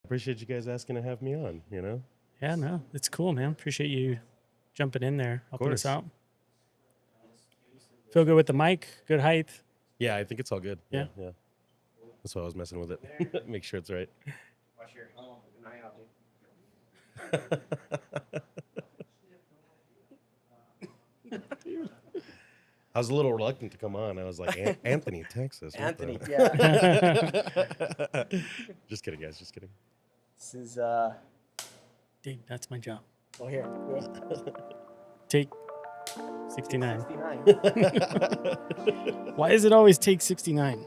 Appreciate you guys asking to have me on, you know? Yeah, no, it's cool, man. Appreciate you jumping in there, helping us course. out. Feel good with the mic? Good height? Yeah, I think it's all good. Yeah. Yeah. That's why I was messing with it. Make sure it's right. Watch your helmet. Keep an eye out, I was a little reluctant to come on. I was like, Anthony, Texas. what Anthony, the-" yeah. Just kidding, guys. Just kidding. This is Dang, that's my job. oh here. Take 69. 69. Why does it always take 69?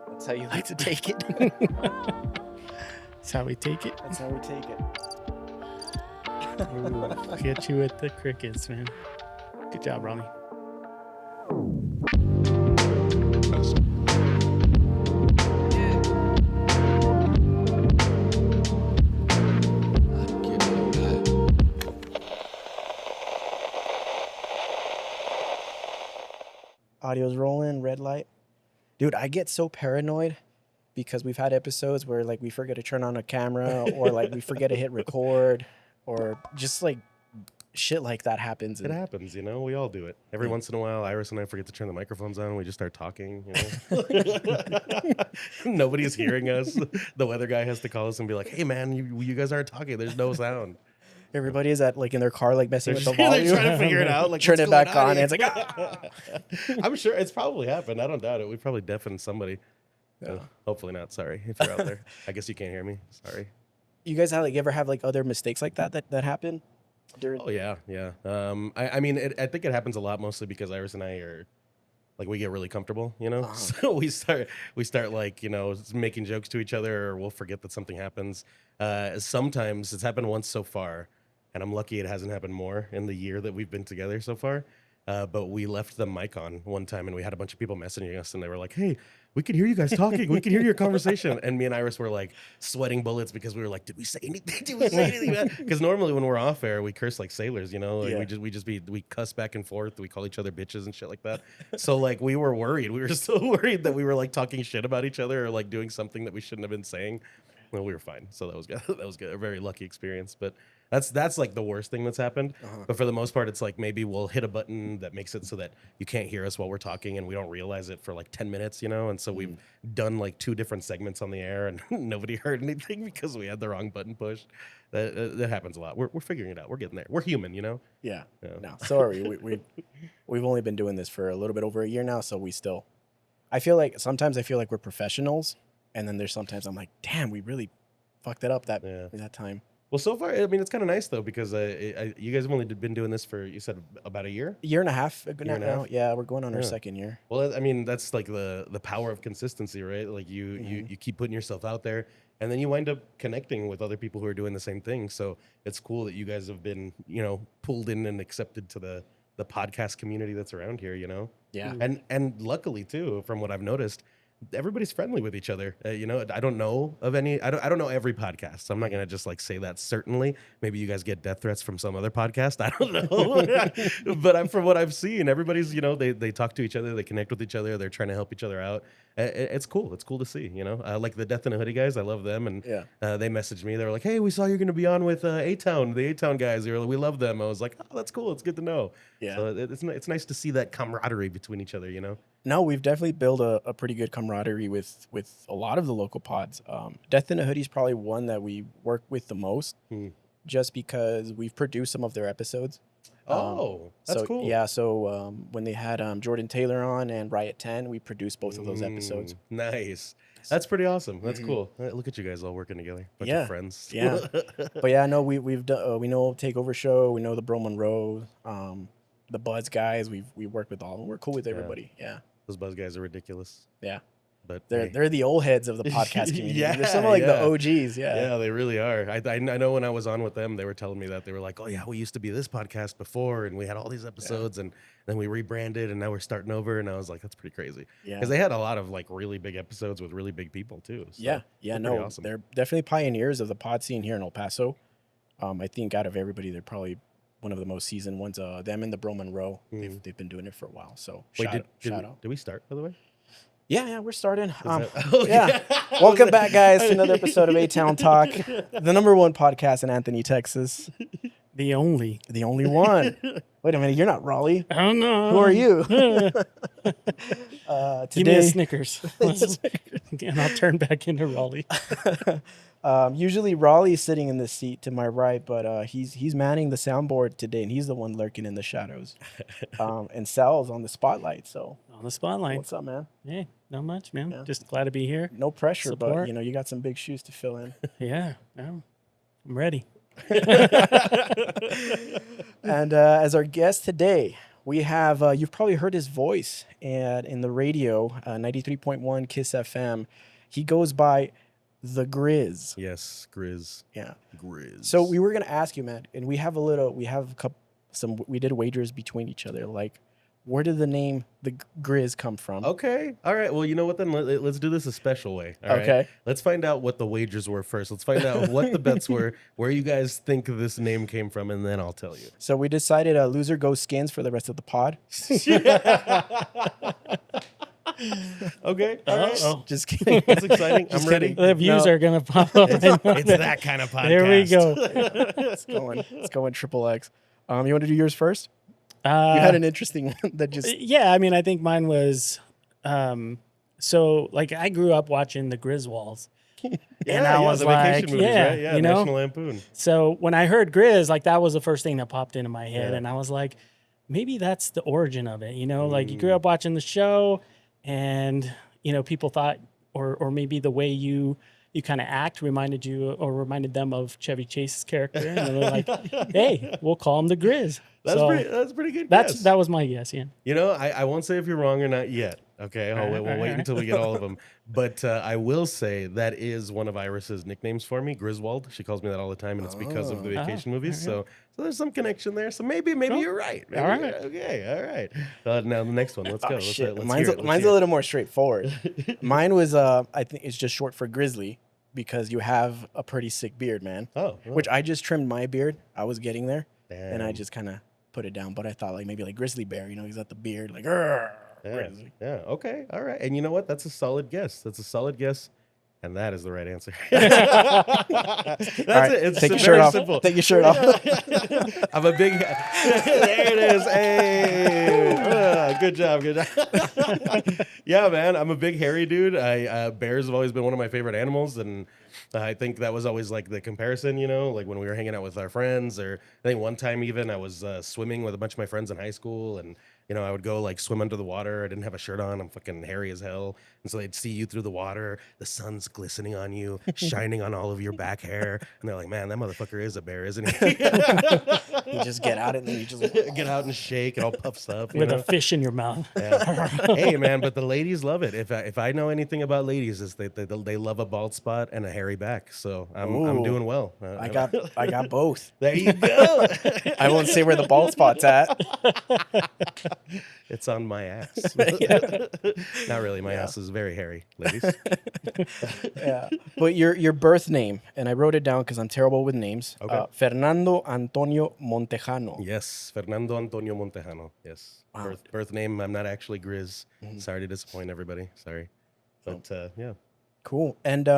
That's how you like to take it. That's how we take it. That's how we take it. Ooh, get you with the crickets, man. Good job, Rami. Audio's rolling, red light. Dude, I get so paranoid because we've had episodes where like we forget to turn on a camera or like we forget to hit record or just like shit like that happens. It happens, you know? We all do it. Every once in a while, Iris and I forget to turn the microphones on and we just start talking, you know? Nobody's hearing us. The weather guy has to call us and be like, hey, man, you guys aren't talking. There's no sound. Everybody is at like in their car like messing with the They're volume. trying to figure it out. Like, Turn what's it back going on. And it's here? like, I'm sure it's probably happened. I don't doubt it. We probably deafened somebody. Hopefully not. Sorry if you're out there. I guess you can't hear me. Sorry. you guys have like ever have like other mistakes like that happen? During... Oh yeah. I mean, I think it happens a lot, mostly because Iris and I are like we get really comfortable, you know. So we start like making jokes to each other, or we'll forget that something happens. Sometimes it's happened once so far, and I'm lucky it hasn't happened more in the year that we've been together so far. But we left the mic on one time, and we had a bunch of people messaging us, and they were like, "Hey, we can hear you guys talking. We can hear your conversation." And me and Iris were like sweating bullets because we were like, "Did we say anything? Did we say anything?" Because normally when we're off air, we curse like sailors, you know. Like we cuss back and forth. We call each other bitches and shit like that. So like we were worried. We were so worried that we were like talking shit about each other or like doing something that we shouldn't have been saying. Well, we were fine. So that was good. That was good. A very lucky experience. But that's like the worst thing that's happened. But for the most part, it's like maybe we'll hit a button that makes it so that you can't hear us while we're talking, and we don't realize it for like 10 minutes, you know. And so we've done like 2 different segments on the air, and nobody heard anything because we had the wrong button pushed. That happens a lot. We're figuring it out. We're getting there. We're human, you know. Yeah. No, sorry. We've only been doing this for a little bit over a year now, so we still. I feel like sometimes we're professionals, and then there's sometimes I'm like, damn, we really fucked it up that time. Well, so far, I mean, it's kind of nice though because you guys have only been doing this for, you said, about a year. Year and a half. Year and a half? Yeah, we're going on our second year. Well, I mean, that's like the power of consistency, right? Like you keep putting yourself out there, and then you wind up connecting with other people who are doing the same thing. So it's cool that you guys have been, pulled in and accepted to the podcast community that's around here, you know? Yeah. And luckily too, from what I've noticed, everybody's friendly with each other. I don't know of any. I don't know every podcast. So I'm not gonna just like say that. Certainly, maybe you guys get death threats from some other podcast. I don't know. But from what I've seen, everybody's they talk to each other, they connect with each other, they're trying to help each other out. It's cool. It's cool to see. Like the Death in a Hoodie guys. I love them, and they messaged me. They were like, "Hey, we saw you're gonna be on with A-Town, the A-Town guys. We love them." I was like, "Oh, that's cool. It's good to know." Yeah. So it's nice to see that camaraderie between each other. No, we've definitely built a pretty good camaraderie with a lot of the local pods. Death in a Hoodie is probably one that we work with the most, just because we've produced some of their episodes. That's cool. Yeah, so when they had Jordan Taylor on and Riot 10, we produced both of those episodes. Nice. That's pretty awesome. That's cool. Look at you guys all working together. Bunch of friends. Yeah. But yeah, no, we've done. We know Takeover Show. We know the Bro Monroe, the Buzz guys. We worked with all of them. We're cool with everybody. Yeah. Those Buzz guys are ridiculous. Yeah. But they're the old heads of the podcast community. They're some of like the OGs. Yeah, they really are. I know when I was on with them, they were telling me that they were like, "Oh yeah, we used to be this podcast before, and we had all these episodes, and then we rebranded, and now we're starting over." And I was like, "That's pretty crazy." Yeah, because they had a lot of like really big episodes with really big people too. So no, awesome. They're definitely pioneers of the pod scene here in El Paso. I think out of everybody, they're probably one of the most seasoned ones. Them and the Bro Monroe, they've been doing it for a while. So shout out. Did we start, by the way? Yeah, we're starting. Oh, Yeah. Welcome back, guys, to another episode of A-Town Talk, the #1 podcast in Anthony, Texas. The only. The only one. Wait a minute, you're not Raleigh. I don't know. Who are you? Give me a Today, Snickers. And I'll turn back into Raleigh. usually Raleigh's sitting in the seat to my right, but he's manning the soundboard today, and he's the one lurking in the shadows. And Sal's on the spotlight. So On the spotlight. what's up, man? Hey, not much, man. Yeah. Just glad to be here. No pressure, but Support. you got some big shoes to fill in. Yeah, no, I'm ready. And as our guest today, we have, you've probably heard his voice in the radio, 93.1 KISS FM. He goes by the Grizz. Yes, Grizz. Yeah. Grizz. So we were going to ask you, man, and we have a couple, we did wagers between each other. Like, where did the name the Grizz come from? Okay. All right. Well, you know what then? Let's do this a special way. All right? Okay. Let's find out what the wagers were first. Let's find out what the bets were, where you guys think this name came from, and then I'll tell you. So we decided loser goes skins for the rest of the pod. Okay. All right. Uh-oh. Just kidding. That's exciting. I'm Just ready. kidding. The views No. are going to pop up. It's that kind of podcast. There we go. It's going triple X. You want to do yours first? You Uh, had an interesting one that just. yeah, I mean, I think mine was, so like I grew up watching the Griswolds. And I was the like, vacation movies, yeah, right? Yeah, you know? National Lampoon. So when I heard Grizz, like that was the first thing that popped into my head. Yeah. And I was like, maybe that's the origin of it. You know, like you grew up watching the show and, you know, people thought, or maybe the way you kind of act reminded reminded them of Chevy Chase's character. And they're like, hey, we'll call him the Grizz. That's So pretty good. Guess. that was my guess, yeah. You know, I won't say if you're wrong or not yet. Okay, we'll wait until we get all of them. But I will say that is one of Iris's nicknames for me, Griswold. She calls me that all the time, and it's because of the vacation movies. there you So there's some connection there. So maybe Cool. you're right. Maybe All right. Okay, all right. Now the next one. Let's go. Oh, Let's shit. let's Mine's hear it. a little more straightforward. Mine was, I think it's just short for Grizzly because you have a pretty sick beard, man. Oh, Which I just trimmed my beard. I was getting there, and I damn. just kind of put it down. But I thought like maybe like Grizzly Bear, you know, he's got the beard like. Grizzly. Yeah. Okay. All right. And you know what? That's a solid guess. And that is the right answer. That's right, it. It's take your very shirt off. simple. Take your shirt off. I'm a big. There it is. Hey. Good job. Yeah, man. I'm a big hairy dude. Bears have always been one of my favorite animals, and I think that was always like the comparison. You know, like when we were hanging out with our friends, or I think one time even I was swimming with a bunch of my friends in high school, and you know, I would go like swim under the water. I didn't have a shirt on. I'm fucking hairy as hell. And so they'd see you through the water. The sun's glistening on you, shining on all of your back hair. And they're like, man, that motherfucker is a bear, isn't he? You just get out and then you just. Get out and shake. It all puffs up. You With know? a fish in your mouth. Yeah. Hey, man, but the ladies love it. If I know anything about ladies, is they love a bald spot and a hairy back. So I'm Ooh. doing well. I got both. There you go. I won't say where the bald spot's at. It's on my ass. Not really. My ass is very hairy, ladies. Yeah, but your birth name, and I wrote it down because I'm terrible with names. Okay. Fernando Antonio Montejano. Yes, Fernando Antonio Montejano. Yes, Wow. birth name. I'm not actually Grizz. Sorry to disappoint everybody. Sorry, but yeah. Cool. And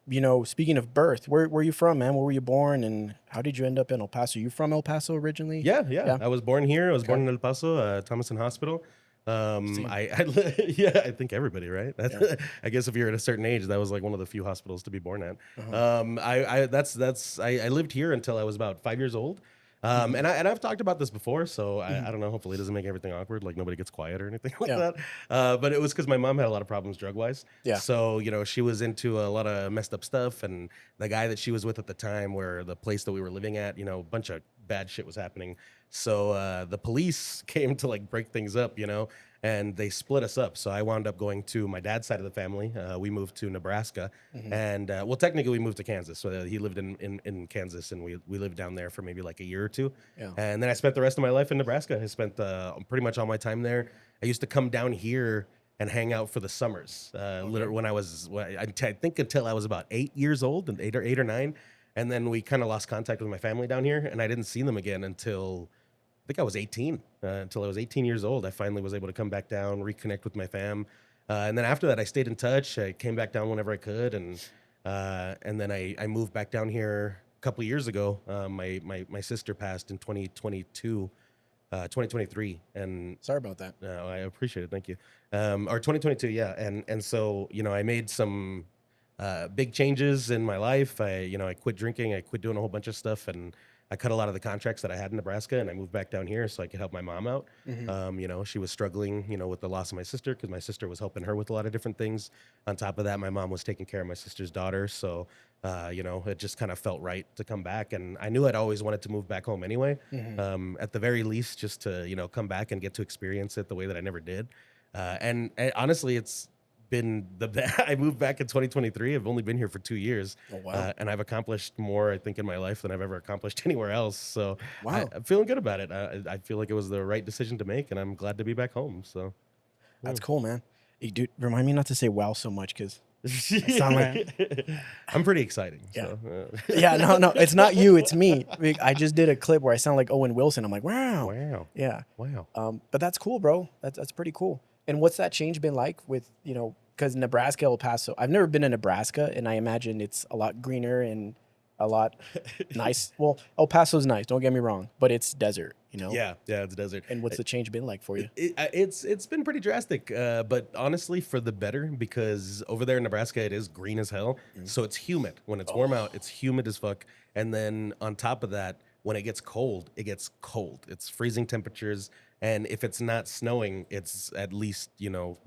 you know, speaking of birth, where are you from, man? Where were you born, and how did you end up in El Paso? You from El Paso originally? Yeah. I was born here. I was born in El Paso, Thomason Hospital. I think everybody, right? Yeah. I guess if you're at a certain age, that was like one of the few hospitals to be born at. I lived here until I was about 5 years old. And I've talked about this before, so I don't know. Hopefully, it doesn't make everything awkward, like nobody gets quiet or anything like Yeah. that. But it was because my mom had a lot of problems drug wise. Yeah. So you know, she was into a lot of messed up stuff, and the guy that she was with at the time, where the place that we were living at, you know, a bunch of bad shit was happening. So the police came to like break things up, you know, and they split us up. So I wound up going to my dad's side of the family. We moved to Nebraska, and well, technically we moved to Kansas. So he lived in Kansas, and we lived down there for maybe like a year or two. Yeah. And then I spent the rest of my life in Nebraska. I spent pretty much all my time there. I used to come down here and hang out for the summers. Literally when I think until I was about 8 years old, and eight or 9. And then we kind of lost contact with my family down here, and I didn't see them again until I think I was 18. Until I was 18 years old, I finally was able to come back down, reconnect with my fam. And then after that, I stayed in touch. I came back down whenever I could, and then I moved back down here a couple of years ago. My sister passed in 2022. 2023, and Sorry about that. no, I appreciate it. Thank you. Or 2022, yeah. And so, I made some big changes in my life. I quit drinking. I quit doing a whole bunch of stuff, and I cut a lot of the contracts that I had in Nebraska, and I moved back down here so I could help my mom out. She was struggling, with the loss of my sister because my sister was helping her with a lot of different things. On top of that, my mom was taking care of my sister's daughter. So, it just kind of felt right to come back. And I knew I'd always wanted to move back home anyway. At the very least, just to, come back and get to experience it the way that I never did. And honestly, it's been I moved back in 2023. I've only been here for 2 years. Oh, wow. And I've accomplished more, I think, in my life than I've ever accomplished anywhere else. So Wow. I'm feeling good about it. I feel like it was the right decision to make, and I'm glad to be back home. So That's cool, man. Hey, dude, remind me not to say wow so much because sound like I'm pretty exciting. Yeah. So, yeah, no, it's not you, it's me. I just did a clip where I sound like Owen Wilson. I'm like, wow. wow. Yeah. Wow. But that's cool, bro. That's pretty cool. And what's that change been like with, because Nebraska, El Paso, I've never been to Nebraska, and I imagine it's a lot greener and a lot nice. Well, El Paso's nice, don't get me wrong, but it's desert, Yeah, it's desert. And what's the change been like for you? It's been pretty drastic, but honestly for the better, because over there in Nebraska it is green as hell. So it's humid. When it's warm out, it's humid as fuck. And then on top of that, when it gets cold, It's freezing temperatures. And if it's not snowing, it's at least,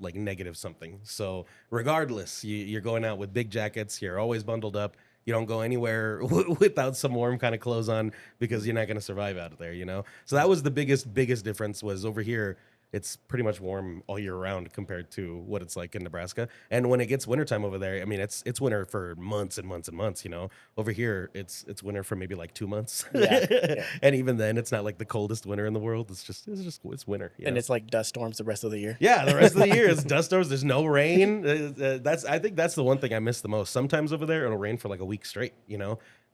like negative something. So regardless, you're going out with big jackets. You're always bundled up. You don't go anywhere without some warm kind of clothes on because you're not going to survive out there, So that was the biggest difference was over here. It's pretty much warm all year round compared to what it's like in Nebraska. And when it gets wintertime over there, I mean, it's winter for months and months and months, Over here, it's winter for maybe like 2 months. Yeah. And even then, it's not like the coldest winter in the world. It's winter. And it's like dust storms the rest of the year. Yeah, the rest of the year is dust storms. There's no rain. I think that's the one thing I miss the most. Sometimes over there, it'll rain for like a week straight,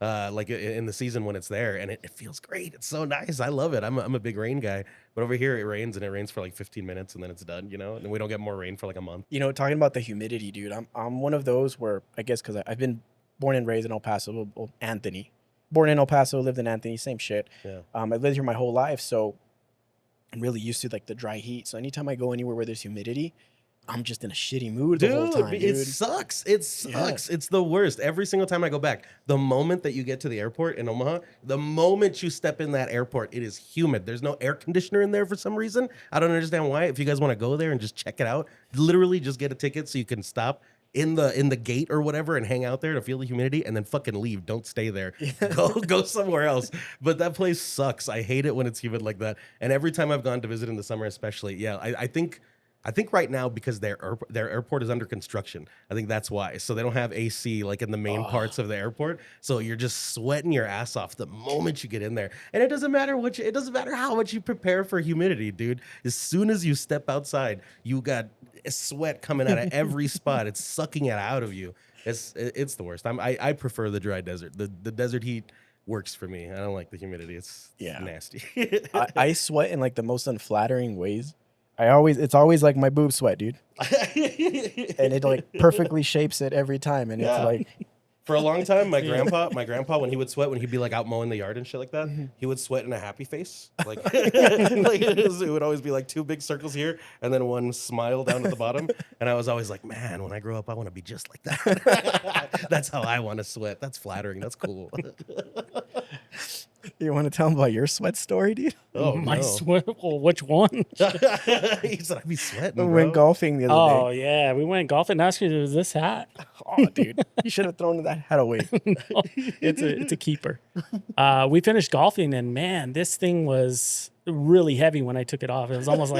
like in the season when it's there, and it feels great. It's so nice. I love it. I'm a big rain guy, but over here it rains for like 15 minutes and then it's done, and we don't get more rain for like a month. Talking about the humidity, dude, I'm one of those where I guess because I've been born and raised in El Paso, Anthony, born in El Paso, lived in Anthony, same shit. Yeah. I lived here my whole life, so I'm really used to like the dry heat. So anytime I go anywhere where there's humidity, I'm just in a shitty mood the whole time, dude. It sucks. It sucks. Yeah. It's the worst. Every single time I go back, the moment that you get to the airport in Omaha, the moment you step in that airport, it is humid. There's no air conditioner in there for some reason. I don't understand why. If you guys want to go there and just check it out, literally just get a ticket so you can stop in the gate or whatever and hang out there to feel the humidity and then fucking leave. Don't stay there. Go somewhere else. But that place sucks. I hate it when it's humid like that. And every time I've gone to visit in the summer, especially, I think right now because their airport is under construction. I think that's why. So they don't have AC like in the main parts of the airport. So you're just sweating your ass off the moment you get in there. And it doesn't matter how much you prepare for humidity, dude. As soon as you step outside, you got sweat coming out of every spot. It's sucking it out of you. It's the worst. I prefer the dry desert. The desert heat works for me. I don't like the humidity. It's nasty. I sweat in like the most unflattering ways. It's always like my boob sweat, dude. And it like perfectly shapes it every time. And it's like for a long time, my grandpa, when he would sweat, when he'd be like out mowing the yard and shit like that, he would sweat in a happy face. Like, it would always be like 2 big circles here and then one smile down at the bottom. And I was always like, man, when I grow up, I want to be just like that. That's how I want to sweat. That's flattering. That's cool. You want to tell him about your sweat story, dude? Oh, my no. sweat. Well, which one? He said I'd be sweating. We went golfing the other day. Oh yeah, we went golfing. That's because it was this hat. Oh, dude, you should have thrown that hat away. No, it's a keeper. We finished golfing, and man, this thing was really heavy when I took it off. It was almost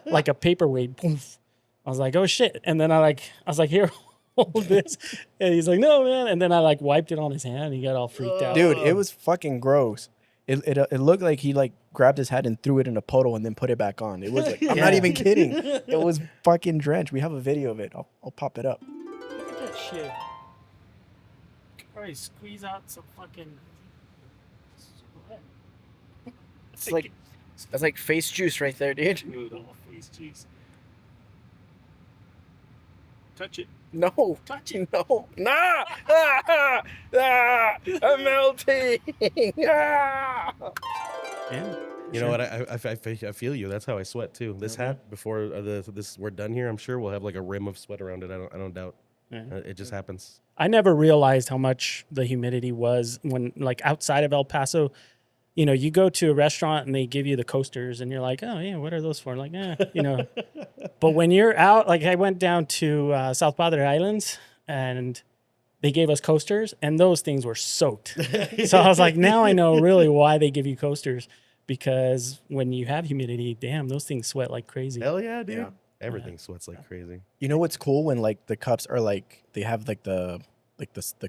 like a paperweight. Poof. I was like, oh shit, and then I was like, here. Hold this, and he's like, no, man. And then I like wiped it on his hand. And he got all freaked out. Dude, it was fucking gross. It looked like he like grabbed his hat and threw it in a puddle and then put it back on. It was like, I'm not even kidding. It was fucking drenched. We have a video of it. I'll pop it up. Look at that shit. Probably squeeze out some fucking. It's like that's like face juice right there, dude. Dude, all face juice. Touch it. No. Touch it. No. Nah. I'm melting. Yeah. You know what? I feel you. That's how I sweat too. This hat before we're done here, I'm sure we'll have like a rim of sweat around it. I don't doubt. Yeah. It just happens. I never realized how much the humidity was when, like, outside of El Paso. You know, you go to a restaurant and they give you the coasters, and you're like, oh yeah, what are those for? Like, you know. But when you're out, like, I went down to South Padre Islands, and they gave us coasters, and those things were soaked. So I was like, now I know really why they give you coasters, because when you have humidity, damn, those things sweat like crazy. Hell yeah, dude. Yeah. Everything sweats like crazy. You know what's cool when like the cups are like they have like the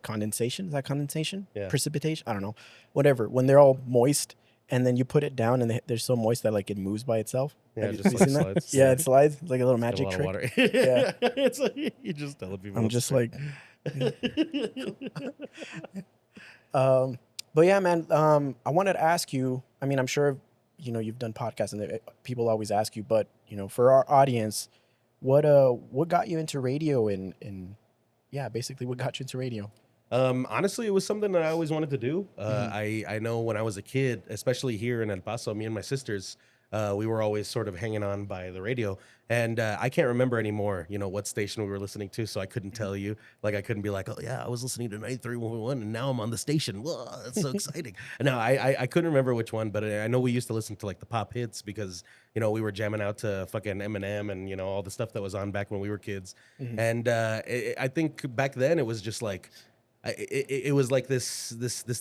condensation? Is that condensation? Yeah. Precipitation? I don't know. Whatever. When they're all moist and then you put it down and they're so moist that like it moves by itself. Yeah, Have just you like seen that? slides. Yeah, it slides. It's like a little Got a magic lot of trick. water. Yeah. It's like, you just telling people. I'm just like but yeah, man, I wanted to ask you, I mean, I'm sure you know you've done podcasts and people always ask you, but you know, for our audience, what got you into radio and yeah, basically what got you into radio? Honestly, it was something that I always wanted to do. I know when I was a kid, especially here in El Paso, me and my sisters, we were always sort of hanging on by the radio. And I can't remember anymore, you know, what station we were listening to, so I couldn't tell you. Like, I couldn't be like, oh, yeah, I was listening to 93.1, and now I'm on the station. Whoa, that's so exciting. No, I couldn't remember which one, but I know we used to listen to, like, the pop hits because, you know, we were jamming out to fucking Eminem and, you know, all the stuff that was on back when we were kids. And I think back then it was just like, it was like this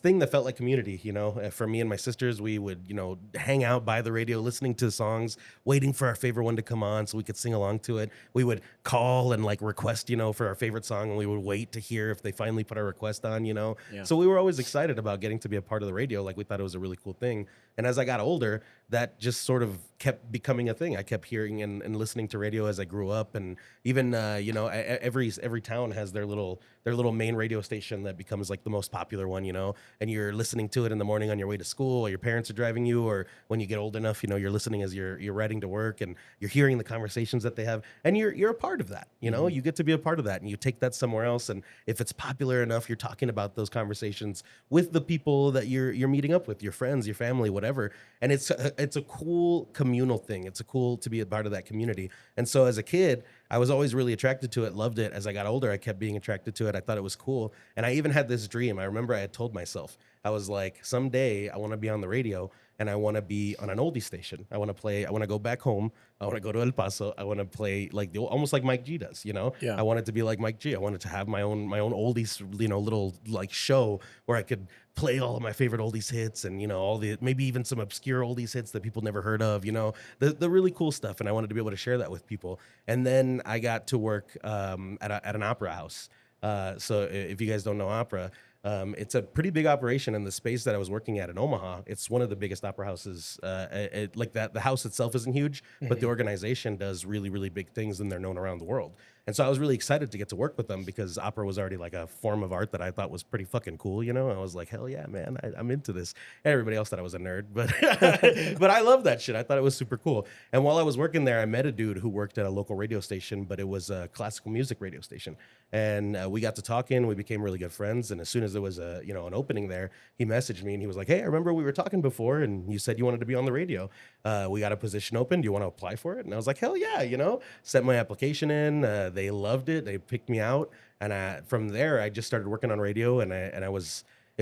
thing that felt like community, you know. For me and my sisters, we would, you know, hang out by the radio, listening to songs, waiting for our favorite one to come on so we could sing along to it. We would call and like request, you know, for our favorite song, and we would wait to hear if they finally put our request on, you know. Yeah. So we were always excited about getting to be a part of the radio. Like, we thought it was a really cool thing. And as I got older, that just sort of kept becoming a thing. I kept hearing and listening to radio as I grew up, and even you know, every town has their little main radio station that becomes like the most popular one, you know. And you're listening to it in the morning on your way to school, or your parents are driving you, or when you get old enough, you know, you're listening as you're riding to work, and you're hearing the conversations that they have, and you're a part of that, you know. You get to be a part of that, and you take that somewhere else, and if it's popular enough, you're talking about those conversations with the people that you're meeting up with, your friends, your family, whatever. And it's a cool communal thing. It's a cool to be a part of that community. And so as a kid, I was always really attracted to it, loved it. As I got older, I kept being attracted to it. I thought it was cool. And I even had this dream. I remember I had told myself, I was like, someday I want to be on the radio, and I want to be on an oldie station. I want to go back home. I want to go to El Paso. I want to play like almost like Mike G does, you know? Yeah. I wanted to be like Mike G. I wanted to have my own oldies, you know, little like show where I could play all of my favorite oldies hits, and, you know, all the, maybe even some obscure oldies hits that people never heard of, you know, the really cool stuff. And I wanted to be able to share that with people. And then I got to work at an opera house. So if you guys don't know opera, it's a pretty big operation. In the space that I was working at in Omaha, it's one of the biggest opera houses. Like that, the house itself isn't huge, but the organization does really, really big things, and they're known around the world. And so I was really excited to get to work with them, because opera was already like a form of art that I thought was pretty fucking cool, you know? I was like, hell yeah, man, I'm into this. And everybody else thought I was a nerd, but but I love that shit. I thought it was super cool. And while I was working there, I met a dude who worked at a local radio station, but it was a classical music radio station. And we got to talking. We became really good friends. And as soon as there was an opening there, he messaged me and he was like, hey, I remember we were talking before, and you said you wanted to be on the radio. We got a position open. Do you want to apply for it? And I was like, hell yeah, you know, sent my application in. They loved it. They picked me out. And from there, I just started working on radio, and it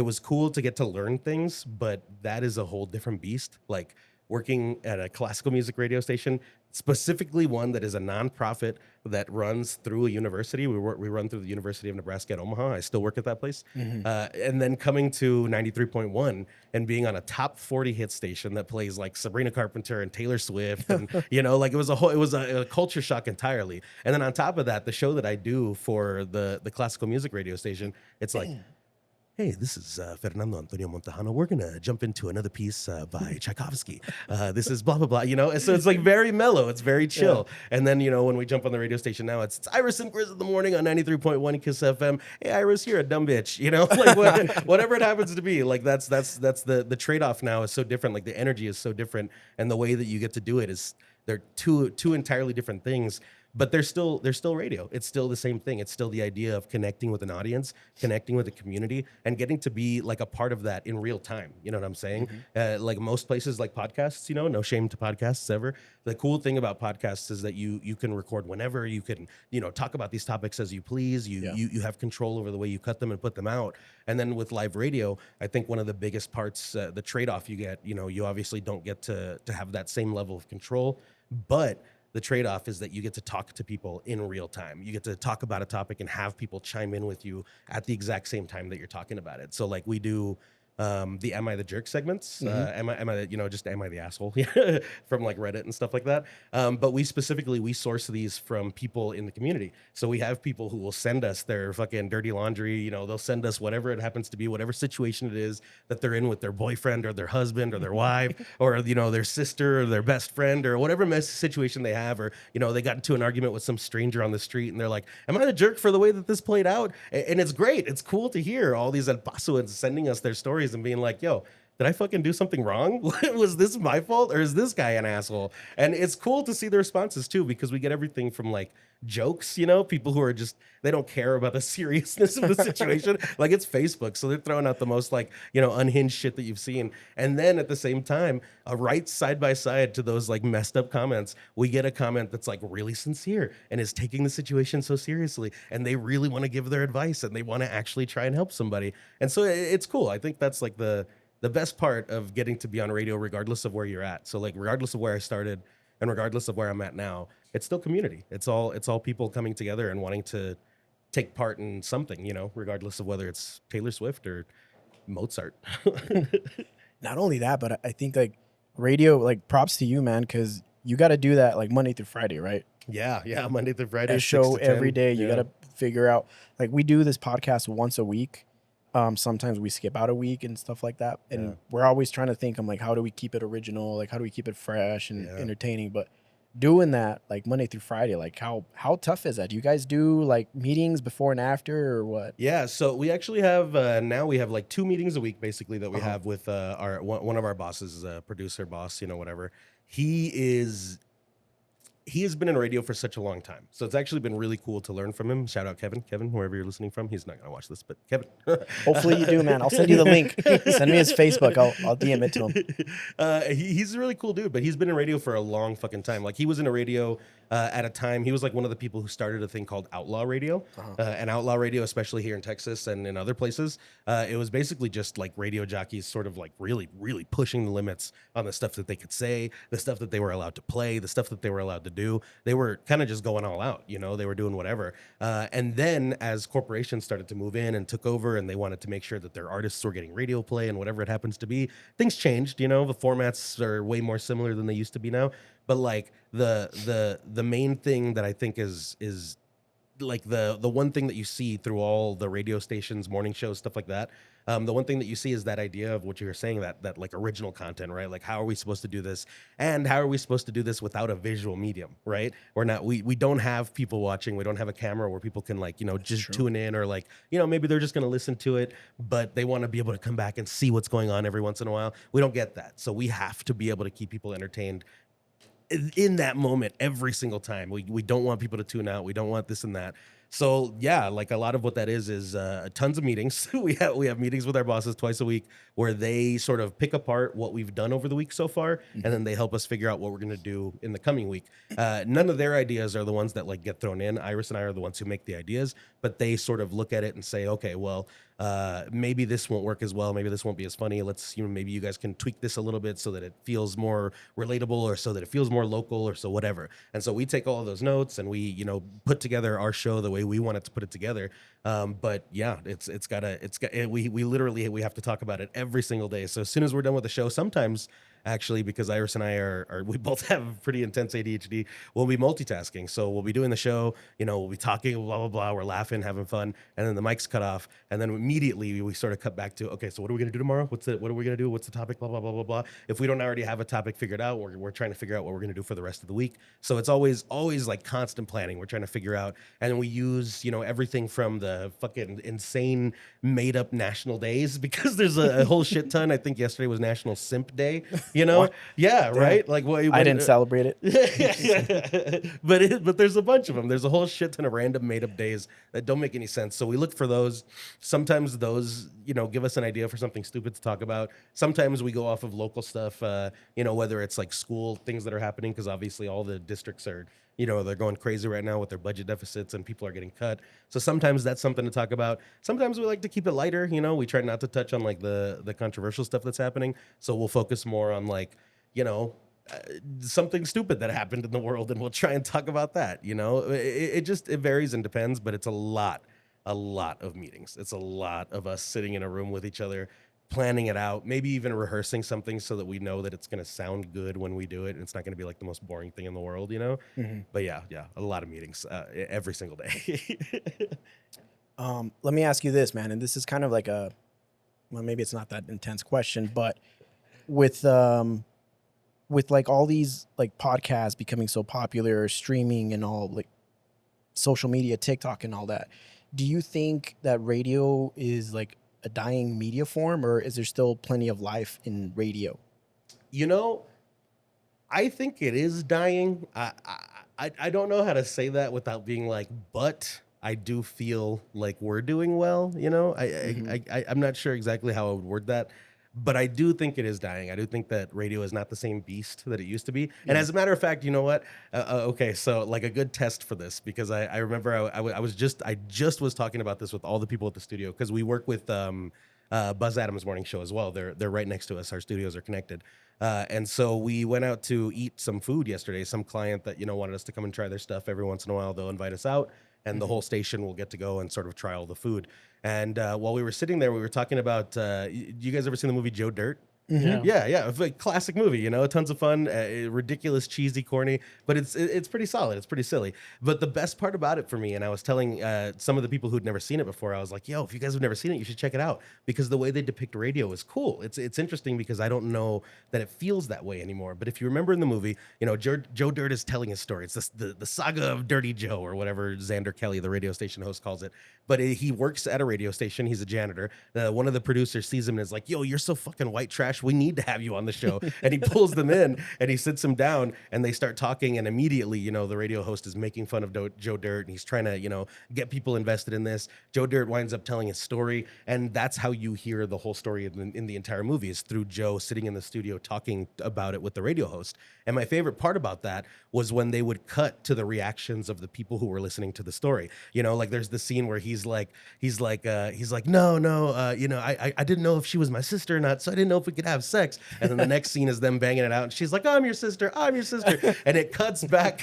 was cool to get to learn things, but that is a whole different beast. Like, working at a classical music radio station, specifically one that is a nonprofit that runs through a university. We run through the University of Nebraska at Omaha. I still work at that place. And then coming to 93.1 and being on a top 40 hit station that plays like Sabrina Carpenter and Taylor Swift, and you know, like it was a culture shock entirely. And then on top of that, the show that I do for the classical music radio station, it's like, hey, this is Fernando Antonio Montejano. We're going to jump into another piece by Tchaikovsky. This is blah, blah, blah, you know? So it's like very mellow. It's very chill. Yeah. And then, you know, when we jump on the radio station now, it's Iris and Grizz in the morning on 93.1 Kiss FM. Hey, Iris, you're a dumb bitch, you know? Like whatever it happens to be. Like that's the trade-off now is so different. Like the energy is so different. And the way that you get to do it is, they're two entirely different things. but they're still radio. It's still the same thing. It's still the idea of connecting with an audience, connecting with a community, and getting to be like a part of that in real time. You know what I'm saying? Like most places, like podcasts, you know, no shame to podcasts ever. The cool thing about podcasts is that you can record whenever, you can, you know, talk about these topics as you please. You have control over the way you cut them and put them out. And then with live radio, I think one of the biggest parts, the trade-off you get, you know, you obviously don't get to have that same level of control, but the trade-off is that you get to talk to people in real time. You get to talk about a topic and have people chime in with you at the exact same time that you're talking about it. So like we do the Am I the Jerk segments, am I, you know, just Am I the Asshole from like Reddit and stuff like that. But we source these from people in the community. So we have people who will send us their fucking dirty laundry, you know, they'll send us whatever it happens to be, whatever situation it is that they're in with their boyfriend or their husband or their wife or, you know, their sister or their best friend or whatever mess situation they have, or, you know, they got into an argument with some stranger on the street and they're like, am I the jerk for the way that this played out? And it's great. It's cool to hear all these Pasoans sending us their stories and being like, yo, did I fucking do something wrong? Was this my fault or is this guy an asshole? And it's cool to see the responses too, because we get everything from like jokes, you know, people who are just, they don't care about the seriousness of the situation. Like it's Facebook. So they're throwing out the most like, you know, unhinged shit that you've seen. And then at the same time, right side by side to those like messed up comments, we get a comment that's like really sincere and is taking the situation so seriously. And they really want to give their advice and they want to actually try and help somebody. And so it's cool. I think that's like the best part of getting to be on radio, regardless of where you're at. So like, regardless of where I started and regardless of where I'm at now, it's still community. It's all people coming together and wanting to take part in something, you know, regardless of whether it's Taylor Swift or Mozart. Not only that, but I think like radio, like props to you, man, because you got to do that like Monday through Friday, right? Yeah, Monday through Friday. A show every day. You got to figure out, like we do this podcast once a week. Sometimes we skip out a week and stuff like that. And we're always trying to think, I'm like, how do we keep it original? Like, how do we keep it fresh and entertaining? But doing that like Monday through Friday, like how tough is that? Do you guys do like meetings before and after or what? Yeah, so we actually have now we have like 2 meetings a week basically that we have with our one of our bosses, producer boss, you know, whatever. He has been in radio for such a long time. So it's actually been really cool to learn from him. Shout out Kevin, wherever you're listening from. He's not going to watch this, but Kevin. Hopefully you do, man. I'll send you the link. Send me his Facebook. I'll DM it to him. He's a really cool dude, but he's been in radio for a long fucking time. Like he was in a radio at a time. He was like one of the people who started a thing called Outlaw Radio. And Outlaw Radio, especially here in Texas and in other places, it was basically just like radio jockeys sort of like really, really pushing the limits on the stuff that they could say, the stuff that they were allowed to play, the stuff that they were allowed to do. They were kind of just going all out, you know, they were doing whatever. And then as corporations started to move in and took over and they wanted to make sure that their artists were getting radio play and whatever it happens to be, things changed, you know, the formats are way more similar than they used to be now. But like the main thing that I think is like the one thing that you see through all the radio stations, morning shows, stuff like that. The one thing that you see is that idea of what you were saying, that like original content, right? Like how are we supposed to do this? And how are we supposed to do this without a visual medium, right? We don't have people watching. We don't have a camera where people can like, you know, just tune in or like, you know, maybe they're just going to listen to it, but they want to be able to come back and see what's going on every once in a while. We don't get that. So we have to be able to keep people entertained in that moment every single time. We don't want people to tune out. We don't want this and that. So yeah, like a lot of what that is tons of meetings. we have meetings with our bosses twice a week where they sort of pick apart what we've done over the week so far, and then they help us figure out what we're going to do in the coming week. None of their ideas are the ones that like get thrown in. Iris and I are the ones who make the ideas, but they sort of look at it and say, okay, well, maybe this won't work as well. Maybe this won't be as funny. Let's, you know, maybe you guys can tweak this a little bit so that it feels more relatable or so that it feels more local or so whatever. And so we take all of those notes and we, you know, put together our show the way we want it to put it together. But yeah, we literally, we have to talk about it every single day. So as soon as we're done with the show, sometimes actually, because Iris and I we both have pretty intense ADHD, we'll be multitasking. So we'll be doing the show, you know, we'll be talking, blah, blah, blah. We're laughing, having fun. And then the mic's cut off. And then immediately we sort of cut back to, okay, so what are we going to do tomorrow? What are we going to do? What's the topic? Blah, blah, blah, blah, blah. If we don't already have a topic figured out, we're trying to figure out what we're going to do for the rest of the week. So it's always like constant planning. We're trying to figure out, and we use, you know, everything from the fucking insane made up national days, because there's a whole shit ton. I think yesterday was National Simp Day You know? What? Yeah, Damn. right? Like I didn't celebrate it. But there's a bunch of them. There's a whole shit ton of random made up days that don't make any sense. So we look for those. Sometimes those, give us an idea for something stupid to talk about. Sometimes we go off of local stuff, whether it's like school things that are happening, because obviously all the districts are, they're going crazy right now with their budget deficits and people are getting cut. So sometimes that's something to talk about. Sometimes we like to keep it lighter. We try not to touch on like the controversial stuff that's happening. So we'll focus more on like, something stupid that happened in the world, and we'll try and talk about that. It varies and depends, but it's a lot of meetings. It's a lot of us sitting in a room with each other, planning it out, maybe even rehearsing something so that we know that it's going to sound good when we do it, and it's not going to be like the most boring thing in the world, But yeah, a lot of meetings every single day. Let me ask you this, man, and this is kind of like maybe it's not that intense question, but with like all these like podcasts becoming so popular, streaming and all, like social media, TikTok and all that, do you think that radio is like a dying media form, or is there still plenty of life in radio? I think it is dying. I don't know how to say that without being like, but I do feel like we're doing well. I'm not sure exactly how I would word that, but I do think it is dying. I do think that radio is not the same beast that it used to be. And as a matter of fact, you know what? Okay, so like a good test for this, because I remember I just was talking about this with all the people at the studio, because we work with Buzz Adams' morning show as well. They're right next to us. Our studios are connected. And so we went out to eat some food yesterday. Some client that, wanted us to come and try their stuff. Every once in a while, they'll invite us out, and the whole station will get to go and sort of try all the food. And while we were sitting there, we were talking about, you guys ever seen the movie Joe Dirt? Yeah. It's a classic movie, tons of fun, ridiculous, cheesy, corny, but it's pretty solid. It's pretty silly. But the best part about it for me, and I was telling some of the people who'd never seen it before, I was like, yo, if you guys have never seen it, you should check it out, because the way they depict radio is cool. It's interesting, because I don't know that it feels that way anymore. But if you remember in the movie, Joe Dirt is telling his story. It's the saga of Dirty Joe, or whatever Xander Kelly, the radio station host, calls it. But he works at a radio station. He's a janitor. One of the producers sees him and is like, yo, you're so fucking white trash. We need to have you on the show. And he pulls them in and he sits them down and they start talking. And immediately, the radio host is making fun of Joe Dirt, and he's trying to, get people invested in this. Joe Dirt winds up telling his story. And that's how you hear the whole story in the entire movie, is through Joe sitting in the studio talking about it with the radio host. And my favorite part about that was when they would cut to the reactions of the people who were listening to the story. Like there's the scene where he's like, no, I didn't know if she was my sister or not, so I didn't know if we could have sex. And then the next scene is them banging it out, and she's like, I'm your sister. And it cuts back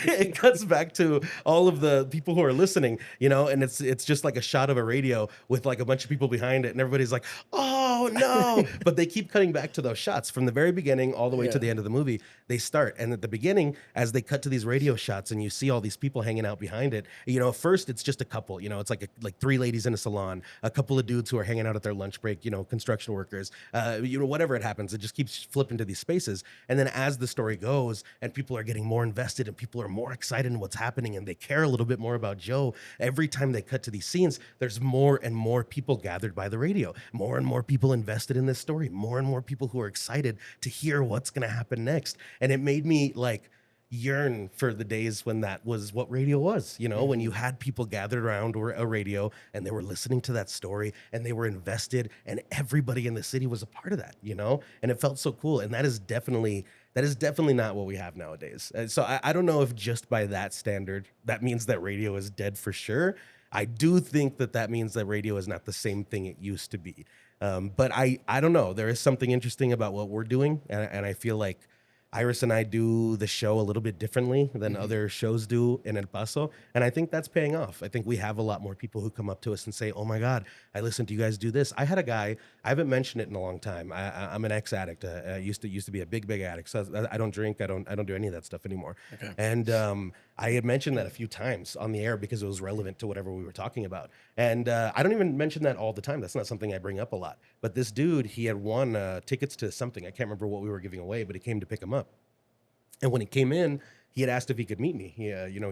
to all of the people who are listening, and it's just like a shot of a radio with like a bunch of people behind it, and everybody's like, oh no. But they keep cutting back to those shots from the very beginning all the way to the end of the movie. They start, and at the beginning, as they cut to these radio shots and you see all these people hanging out behind it, first it's just a couple, it's like three ladies in a salon, a couple of dudes who are hanging out at their lunch break, construction workers, whatever it happens, it just keeps flipping to these spaces. And then as the story goes and people are getting more invested and people are more excited in what's happening and they care a little bit more about Joe, every time they cut to these scenes, there's more and more people gathered by the radio, more and more people invested in this story, more and more people who are excited to hear what's going to happen next. And it made me like yearn for the days when that was what radio was, when you had people gathered around a radio and they were listening to that story and they were invested, and everybody in the city was a part of that, and it felt so cool. And that is definitely not what we have nowadays. And so I don't know if just by that standard, that means that radio is dead for sure. I do think that means that radio is not the same thing it used to be. But I don't know. There is something interesting about what we're doing, and I feel like Iris and I do the show a little bit differently than other shows do in El Paso, and I think that's paying off. I think we have a lot more people who come up to us and say, oh my God, I listened to you guys do this. I had a guy, I haven't mentioned it in a long time. I'm an ex-addict. I used to be a big addict. So I don't drink. I don't do any of that stuff anymore. Okay. And I had mentioned that a few times on the air because it was relevant to whatever we were talking about. And I don't even mention that all the time. That's not something I bring up a lot. But this dude, he had won tickets to something. I can't remember what we were giving away, but he came to pick him up. And when he came in, he had asked if he could meet me. He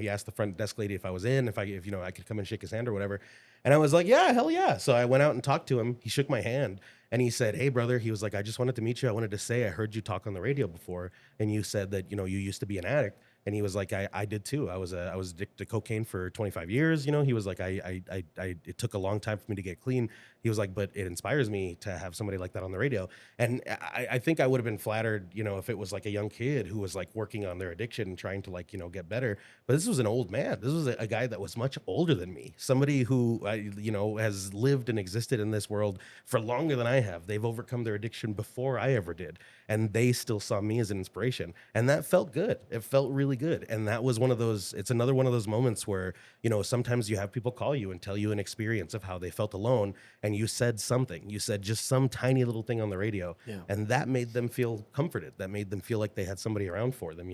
asked the front desk lady if I was in, if I could come and shake his hand or whatever. And I was like, yeah, hell yeah. So I went out and talked to him. He shook my hand. And he said, "Hey, brother," he was like, "I just wanted to meet you. I wanted to say I heard you talk on the radio before, and you said that you used to be an addict." And he was like, I did too. I was addicted to cocaine for 25 years. He was like, it took a long time for me to get clean. He was like, but it inspires me to have somebody like that on the radio. And I think I would have been flattered, if it was like a young kid who was like working on their addiction and trying to like, get better. But this was an old man. This was a guy that was much older than me. Somebody who, has lived and existed in this world for longer than I have. They've overcome their addiction before I ever did. And they still saw me as an inspiration. And that felt good. It felt really good. And that was it's another one of those moments where, sometimes you have people call you and tell you an experience of how they felt alone. And you said something. You said just some tiny little thing on the radio. Yeah. And that made them feel comforted. That made them feel like they had somebody around for them,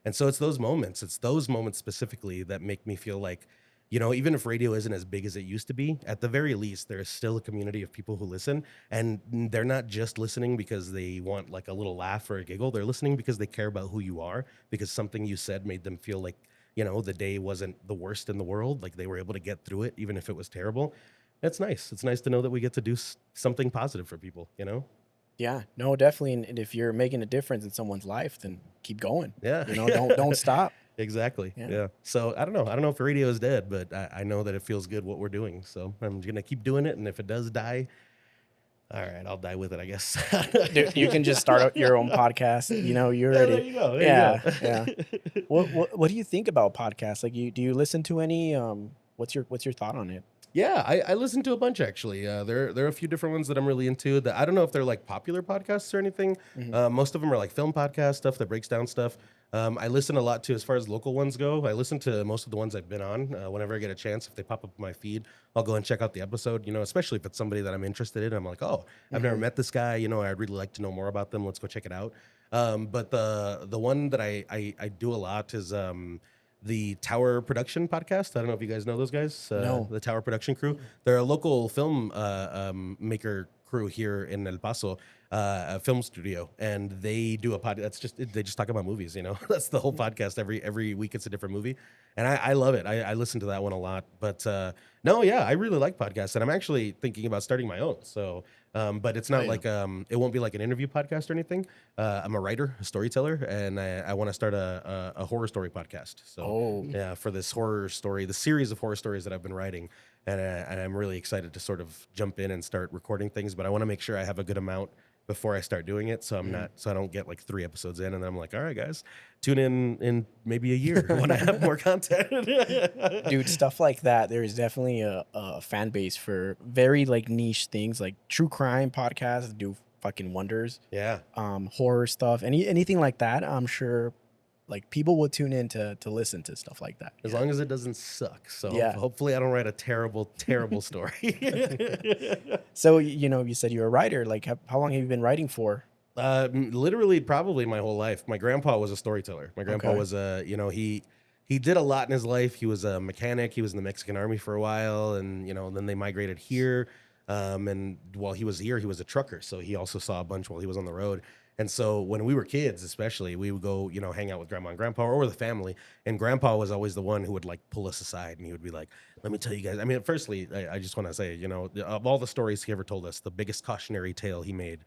And so it's those moments specifically that make me feel like, even if radio isn't as big as it used to be, at the very least, there is still a community of people who listen. And they're not just listening because they want like a little laugh or a giggle. They're listening because they care about who you are, because something you said made them feel like, the day wasn't the worst in the world. Like they were able to get through it, even if it was terrible. It's nice. It's nice to know that we get to do something positive for people, Yeah, no, definitely. And if you're making a difference in someone's life, then keep going. Yeah. Don't stop. Exactly. Yeah. So I don't know if radio is dead, but I know that it feels good what we're doing. So I'm going to keep doing it. And if it does die, all right, I'll die with it, I guess. Dude, you can just start your own podcast. You're There already. you go. Yeah. What do you think about podcasts? Like, do you listen to any? What's your thought on it? Yeah, I listen to a bunch actually. There are a few different ones that I'm really into. That I don't know if they're like popular podcasts or anything. Mm-hmm. Most of them are like film podcast stuff that breaks down stuff. I listen a lot to, as far as local ones go. I listen to most of the ones I've been on. Whenever I get a chance, if they pop up in my feed, I'll go and check out the episode. Especially if it's somebody that I'm interested in. I'm like, oh, I've never met this guy. I'd really like to know more about them. Let's go check it out. But the one that I do a lot is the Tower Production podcast. I don't know if you guys know those guys. No. The Tower Production crew. They're a local film maker crew here in El Paso, a film studio, and they do a podcast. They just talk about movies. That's the whole podcast. Every week it's a different movie, and I love it. I listen to that one a lot. But no, yeah, I really like podcasts, and I'm actually thinking about starting my own. So. But it's not like it won't be like an interview podcast or anything. I'm a writer, a storyteller, and I want to start a horror story podcast. So yeah, for this horror story, the series of horror stories that I've been writing, and I'm really excited to sort of jump in and start recording things. But I want to make sure I have a good amount before I start doing it, so I don't get like 3 episodes in and then I'm like, all right, guys, tune in maybe a year when I have more content. Dude, stuff like that. There is definitely a fan base for very like niche things, like true crime podcasts do fucking wonders. Yeah. Horror stuff, anything like that. I'm sure like people will tune in to listen to stuff like that. As long as it doesn't suck. So Yeah. hopefully I don't write a terrible story. So, you said you're a writer. Like, how long have you been writing for? Literally probably my whole life. My grandpa was a storyteller. My grandpa Okay. was he did a lot in his life. He was a mechanic. He was in the Mexican army for a while, and then they migrated here. And while he was here, he was a trucker, so he also saw a bunch while he was on the road. And so when we were kids, especially, we would go, hang out with grandma and grandpa or with the family. And grandpa was always the one who would like pull us aside, and he would be like, let me tell you guys. I mean, firstly, I just want to say, of all the stories he ever told us, the biggest cautionary tale he made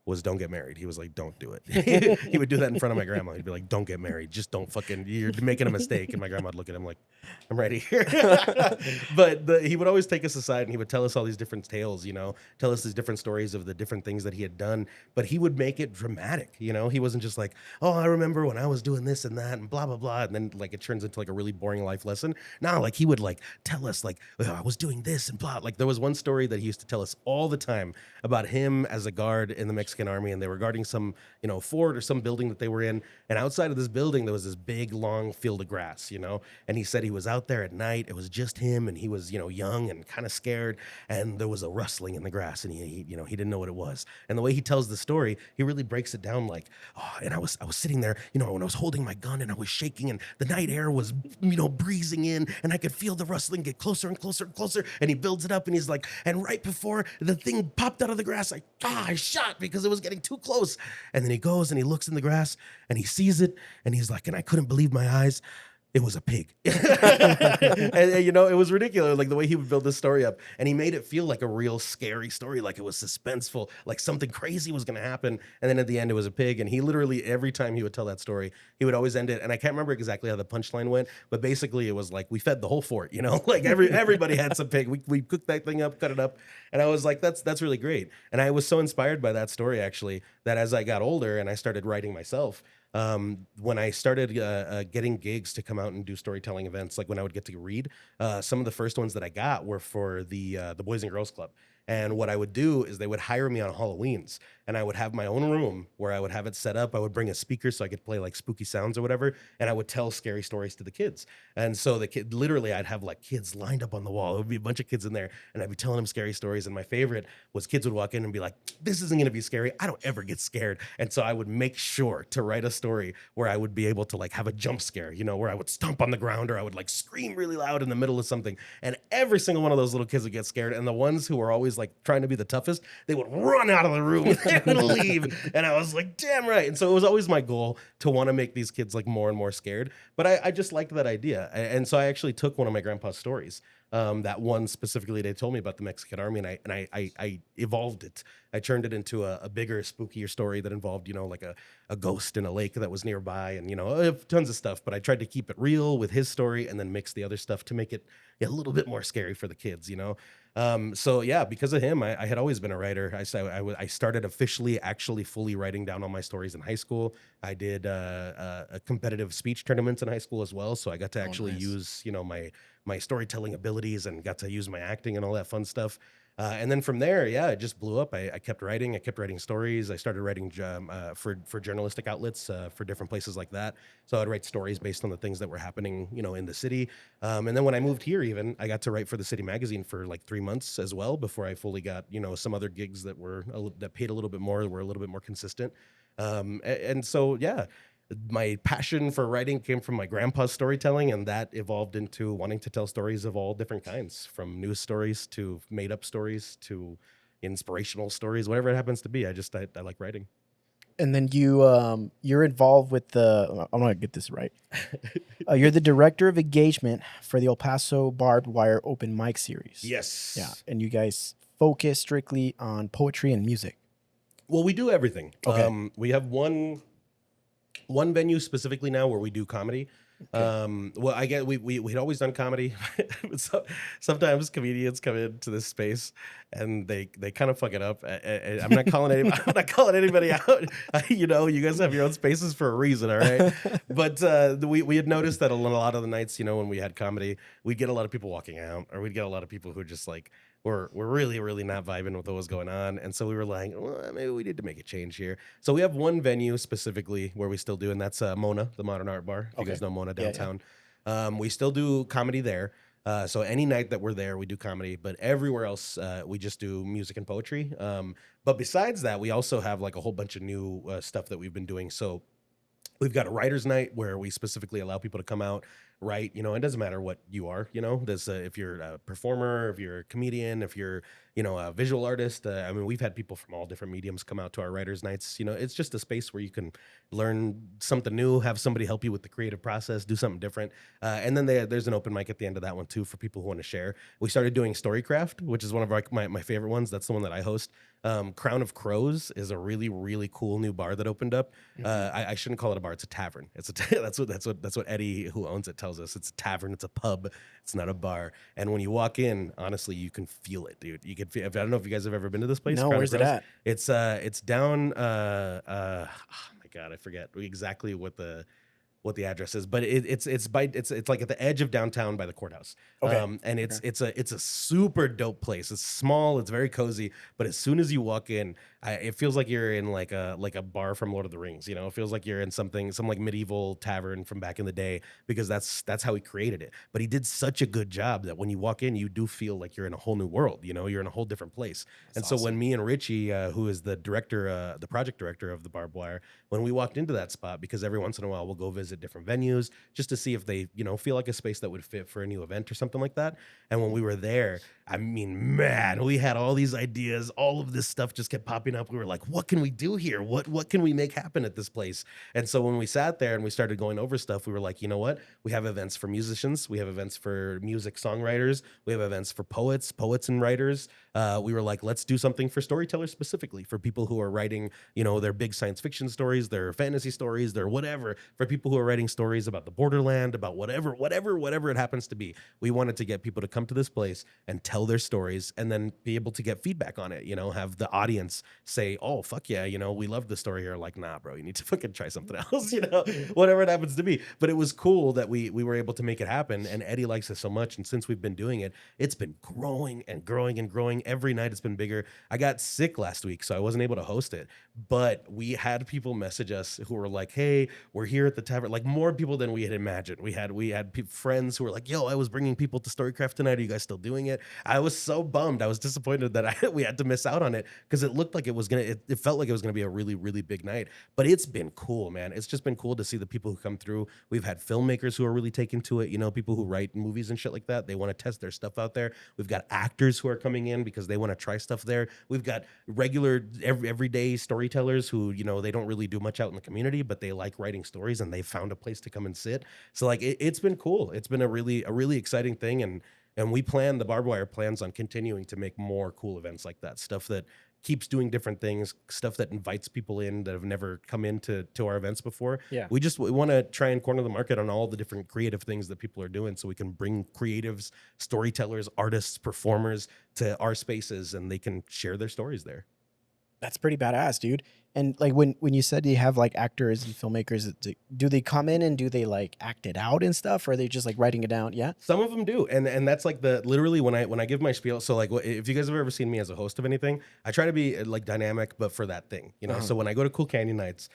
was don't get married. He was like, don't do it. He would do that in front of my grandma. He'd be like, don't get married. Just don't you're making a mistake. And my grandma would look at him like, I'm right here. But he would always take us aside and he would tell us all these different tales, tell us these different stories of the different things that he had done. But he would make it dramatic, He wasn't just like, oh, I remember when I was doing this and that and blah, blah, blah. And then like it turns into like a really boring life lesson. No, like he would like tell us like, oh, I was doing this and blah. Like there was one story that he used to tell us all the time about him as a guard in the Mexican army, and they were guarding some, fort or some building that they were in. And outside of this building, there was this big, long field of grass, and he said he was out there at night. It was just him, and he was, young and kind of scared. And there was a rustling in the grass, and he didn't know what it was. And the way he tells the story, he really breaks it down like, oh, and I was sitting there, when I was holding my gun and I was shaking, and the night air was, breezing in, and I could feel the rustling get closer and closer and closer. And he builds it up, and he's like, and right before the thing popped out of the grass, I shot because it was getting too close. And then he goes and he looks in the grass and he sees it, and he's like, and I couldn't believe my eyes. it was a pig. And, you know, it was ridiculous, like the way he would build this story up. And he made it feel like a real scary story, like it was suspenseful, like something crazy was going to happen. And then at the end, it was a pig. And he literally, every time he would tell that story, he would always end it. And I can't remember exactly how the punchline went, but basically it was like, we fed the whole fort, you know, like everybody had some pig. We cooked that thing up, cut it up. And I was like, that's really great. And I was so inspired by that story, actually, that as I got older and I started writing myself, when I started getting gigs to come out and do storytelling events, like when I would get to read, some of the first ones that I got were for the Boys and Girls Club. And what I would do is they would hire me on Halloweens, and I would have my own room where I would have it set up. I would bring a speaker so I could play like spooky sounds or whatever, and I would tell scary stories to the kids. And so the kid, literally, I'd have like kids lined up on the wall. It would be a bunch of kids in there, and I'd be telling them scary stories. And my favorite was kids would walk in and be like, "This isn't going to be scary. I don't ever get scared." And so I would make sure to write a story where I would be able to like have a jump scare, you know, where I would stomp on the ground or I would like scream really loud in the middle of something. And every single one of those little kids would get scared. And the ones who were always like trying to be the toughest, they would run out of the room and leave. And I was like, damn right. And so it was always my goal to want to make these kids like more and more scared. But I just liked that idea. And so I actually took one of my grandpa's stories, that one specifically they told me about the Mexican army, and I evolved it. I turned it into a bigger, spookier story that involved, you know, like a ghost in a lake that was nearby, and, you know, tons of stuff. But I tried to keep it real with his story and then mix the other stuff to make it a little bit more scary for the kids, you know. So yeah, because of him, I had always been a writer. I started officially, actually fully writing down all my stories in high school. I did a competitive speech tournaments in high school as well. So I got to actually nice. use, you know, my storytelling abilities and got to use my acting and all that fun stuff. And then from there, yeah, it just blew up. I kept writing. I kept writing stories. I started writing for journalistic outlets for different places like that. So I'd write stories based on the things that were happening, you know, in the city. And then when I moved here, even I got to write for the city magazine for like 3 months as well before I fully got, you know, some other gigs that were that paid a little bit more, were a little bit more consistent. And so yeah, my passion for writing came from my grandpa's storytelling, and that evolved into wanting to tell stories of all different kinds, from news stories to made up stories to inspirational stories, whatever it happens to be. I like writing. And then you're involved with the. I'm gonna get this right. You're the director of engagement for the El Paso Barbed Wire Open Mic Series. Yes. Yeah, and you guys focus strictly on poetry and music. Well, we do everything. Okay. We have one venue specifically now where we do comedy. Well, I get we'd always done comedy. So, sometimes comedians come into this space and they kind of fuck it up. I'm not calling anybody out. You know, you guys have your own spaces for a reason, all right? But we had noticed that a lot of the nights, you know, when we had comedy, we'd get a lot of people walking out, or we'd get a lot of people who just like we're really, really not vibing with what was going on. And so we were like, well, maybe we need to make a change here. So we have one venue specifically where we still do, and that's Mona, the Modern Art Bar. If you guys know Mona downtown. Yeah. We still do comedy there. So any night that we're there, we do comedy, but everywhere else, we just do music and poetry. But besides that, we also have like a whole bunch of new stuff that we've been doing. So we've got a writer's night where we specifically allow people to come out, write. You know, it doesn't matter what you are, you know, there's if you're a performer, if you're a comedian, if you're, you know, a visual artist. I mean, we've had people from all different mediums come out to our writers' nights. You know, it's just a space where you can learn something new, have somebody help you with the creative process, do something different. And then there's an open mic at the end of that one too for people who want to share. We started doing Storycraft, which is one of my favorite ones. That's the one that I host. Crown of Crows is a really, really cool new bar that opened up. I shouldn't call it a bar; it's a tavern. That's what Eddie, who owns it, tells us. It's a tavern. It's a pub. It's not a bar. And when you walk in, honestly, you can feel it, dude. You can feel. I don't know if you guys have ever been to this place. No, Crown where's of it Crows. at? It's down. Oh my God, I forget exactly what the address is, but it's like at the edge of downtown by the courthouse. Okay. And it's a super dope place. It's small, it's very cozy, but as soon as you walk in, it feels like you're in like a bar from Lord of the Rings. You know, it feels like you're in some like medieval tavern from back in the day, because that's how he created it. But he did such a good job that when you walk in, you do feel like you're in a whole new world. You know, you're in a whole different place. And so when me and Richie, who is the director, the project director of the Barbed Wire, when we walked into that spot, because every once in a while we'll go visit different venues just to see if they, you know, feel like a space that would fit for a new event or something like that. And when we were there, I mean, man, we had all these ideas. All of this stuff just kept popping up. We were like, what can we do here? What can we make happen at this place? And so when we sat there and we started going over stuff, we were like, you know what? We have events for musicians. We have events for music songwriters. We have events for poets and writers. We were like, let's do something for storytellers specifically, for people who are writing, you know, their big science fiction stories, their fantasy stories, their whatever, for people who are writing stories about the borderland, about whatever it happens to be. We wanted to get people to come to this place and tell their stories and then be able to get feedback on it, you know, have the audience say, oh, fuck yeah, you know, we love the story here. Like, nah, bro, you need to fucking try something else, you know, whatever it happens to be. But it was cool that we were able to make it happen. And Eddie likes it so much. And since we've been doing it, it's been growing and growing and growing. Every night it's been bigger. I got sick last week, so I wasn't able to host it. But we had people message us who were like, hey, we're here at the tavern. Like more people than we had imagined. We had friends who were like, yo, I was bringing people to Storycraft tonight. Are you guys still doing it? I was so bummed. I was disappointed that we had to miss out on it because it looked like it felt like it was gonna be a really, really big night. But it's been cool, man. It's just been cool to see the people who come through. We've had filmmakers who are really taking to it, you know, people who write movies and shit like that. They want to test their stuff out there. We've got actors who are coming in because they want to try stuff there. We've got regular everyday storytellers who, you know, they don't really do much out in the community, but they like writing stories and they found a place to come and sit. So like it's been cool. It's been a really exciting thing, and the Barbed Wire plans on continuing to make more cool events like that, stuff that keeps doing different things, stuff that invites people in that have never come into our events before. Yeah. We want to try and corner the market on all the different creative things that people are doing, so we can bring creatives, storytellers, artists, performers to our spaces, and they can share their stories there. That's pretty badass, dude. And like when you said you have like actors and filmmakers, do they come in and do they like act it out and stuff, or are they just like writing it down? Yeah, some of them do, and that's like literally when I give my spiel. So like, if you guys have ever seen me as a host of anything, I try to be like dynamic, but for that thing, you know. Uh-huh. So when I go to Cool Canyon Nights,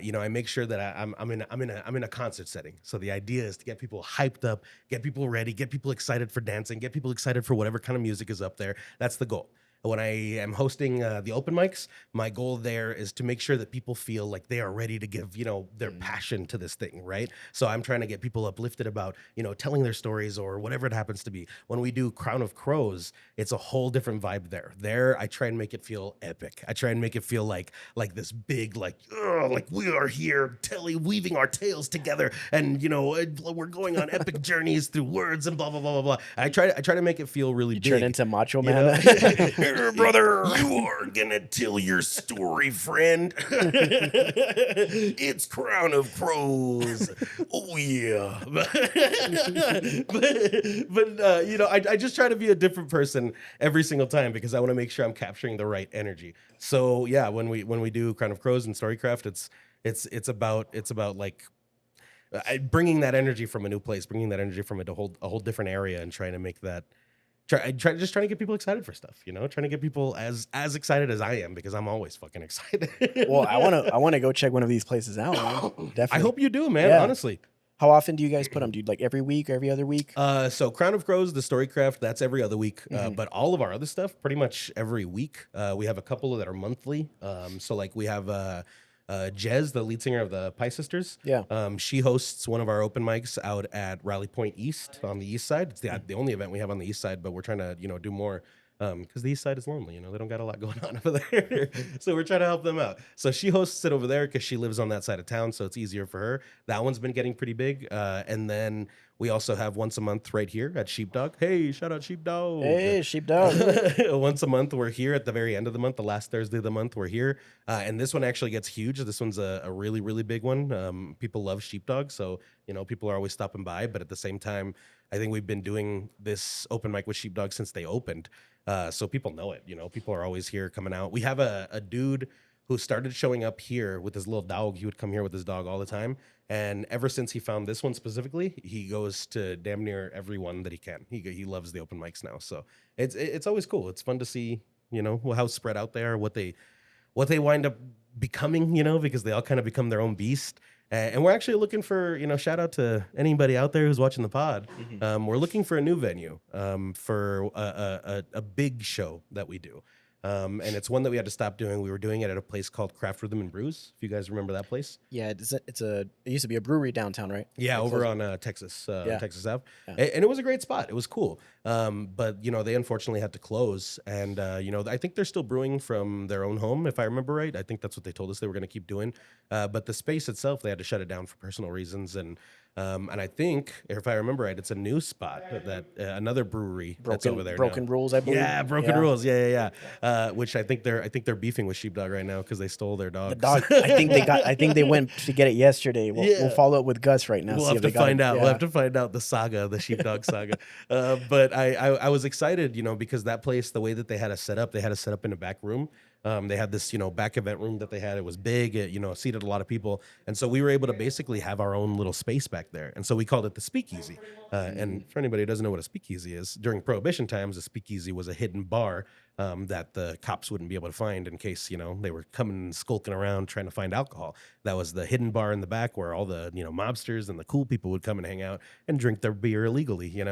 you know, I make sure that I'm in a concert setting. So the idea is to get people hyped up, get people ready, get people excited for dancing, get people excited for whatever kind of music is up there. That's the goal. When I am hosting the open mics, my goal there is to make sure that people feel like they are ready to give, you know, their passion to this thing, right? So I'm trying to get people uplifted about, you know, telling their stories or whatever it happens to be. When we do Crown of Crows, it's a whole different vibe there. There, I try and make it feel epic. I try and make it feel like this big, like we are here weaving our tales together, and you know, we're going on epic journeys through words and blah blah blah blah blah. I try to make it feel really big. Turn into Macho Man. Brother, you are gonna tell your story, friend. It's Crown of Crows. Oh yeah. but you know, I just try to be a different person every single time because I want to make sure I'm capturing the right energy. So yeah, when we do Crown of Crows and Storycraft, it's about like bringing that energy from a new place, bringing that energy from a whole different area, and trying to make that. Trying to get people excited for stuff, you know, trying to get people as excited as I am, because I'm always fucking excited. Well, I want to go check one of these places out, man. Definitely. I hope you do, man. Yeah. Honestly. How often do you guys put them, dude? Like every week or every other week? So Crown of Crows, the Storycraft, that's every other week. But all of our other stuff, pretty much every week. We have a couple that are monthly. So like we have Jez, the lead singer of the Pie Sisters. Yeah. She hosts one of our open mics out at Rally Point East on the east side. It's the only event we have on the east side, but we're trying to, you know, do more because the east side is lonely. You know, they don't got a lot going on over there. So we're trying to help them out. So she hosts it over there because she lives on that side of town, so it's easier for her. That one's been getting pretty big. And then we also have once a month right here at Sheepdog. Hey, shout out Sheepdog. Hey, Sheepdog. Once a month, we're here at the very end of the month. The last Thursday of the month, we're here. And this one actually gets huge. This one's a really, really big one. People love Sheepdog, so, you know, people are always stopping by. But at the same time, I think we've been doing this open mic with Sheepdog since they opened. So people know it. You know, people are always here coming out. We have a dude who started showing up here with his little dog. He would come here with his dog all the time. And ever since he found this one specifically, he goes to damn near everyone that he can. He loves the open mics now. So it's always cool. It's fun to see, you know, how spread out they are, what they wind up becoming, you know, because they all kind of become their own beast. And we're actually looking for, you know, shout out to anybody out there who's watching the pod. We're looking for a new venue for a big show that we do. And it's one that we had to stop doing. We were doing it at a place called Craft Rhythm and Brews. If you guys remember that place. Yeah, it used to be a brewery downtown, right? Yeah, Like over close- on Texas, Yeah. Texas Ave, Yeah. and it was a great spot. It was cool, but they unfortunately had to close, and I think they're still brewing from their own home, if I remember right. I think that's what they told us they were going to keep doing, but the space itself they had to shut it down for personal reasons, and I think if I remember right, it's a new spot that another brewery that's over there. Broken now. Rules, I believe. Yeah, Broken Rules. Yeah. Which I think they're beefing with Sheepdog right now because they stole their dog. The dog. I think they went to get it yesterday. We'll follow up with Gus right now. We'll see have if to they got find it. out. Yeah. We'll have to find out the saga, the sheepdog saga. But I was excited, because that place, the way that they had it set up in a back room. They had this, back event room that they had. It was big, it, seated a lot of people. And so we were able to basically have our own little space back there. And so we called it the Speakeasy. And for anybody who doesn't know what a speakeasy is, during Prohibition times, a speakeasy was a hidden bar that the cops wouldn't be able to find in case, they were coming and skulking around trying to find alcohol. That was the hidden bar in the back where all the, mobsters and the cool people would come and hang out and drink their beer illegally,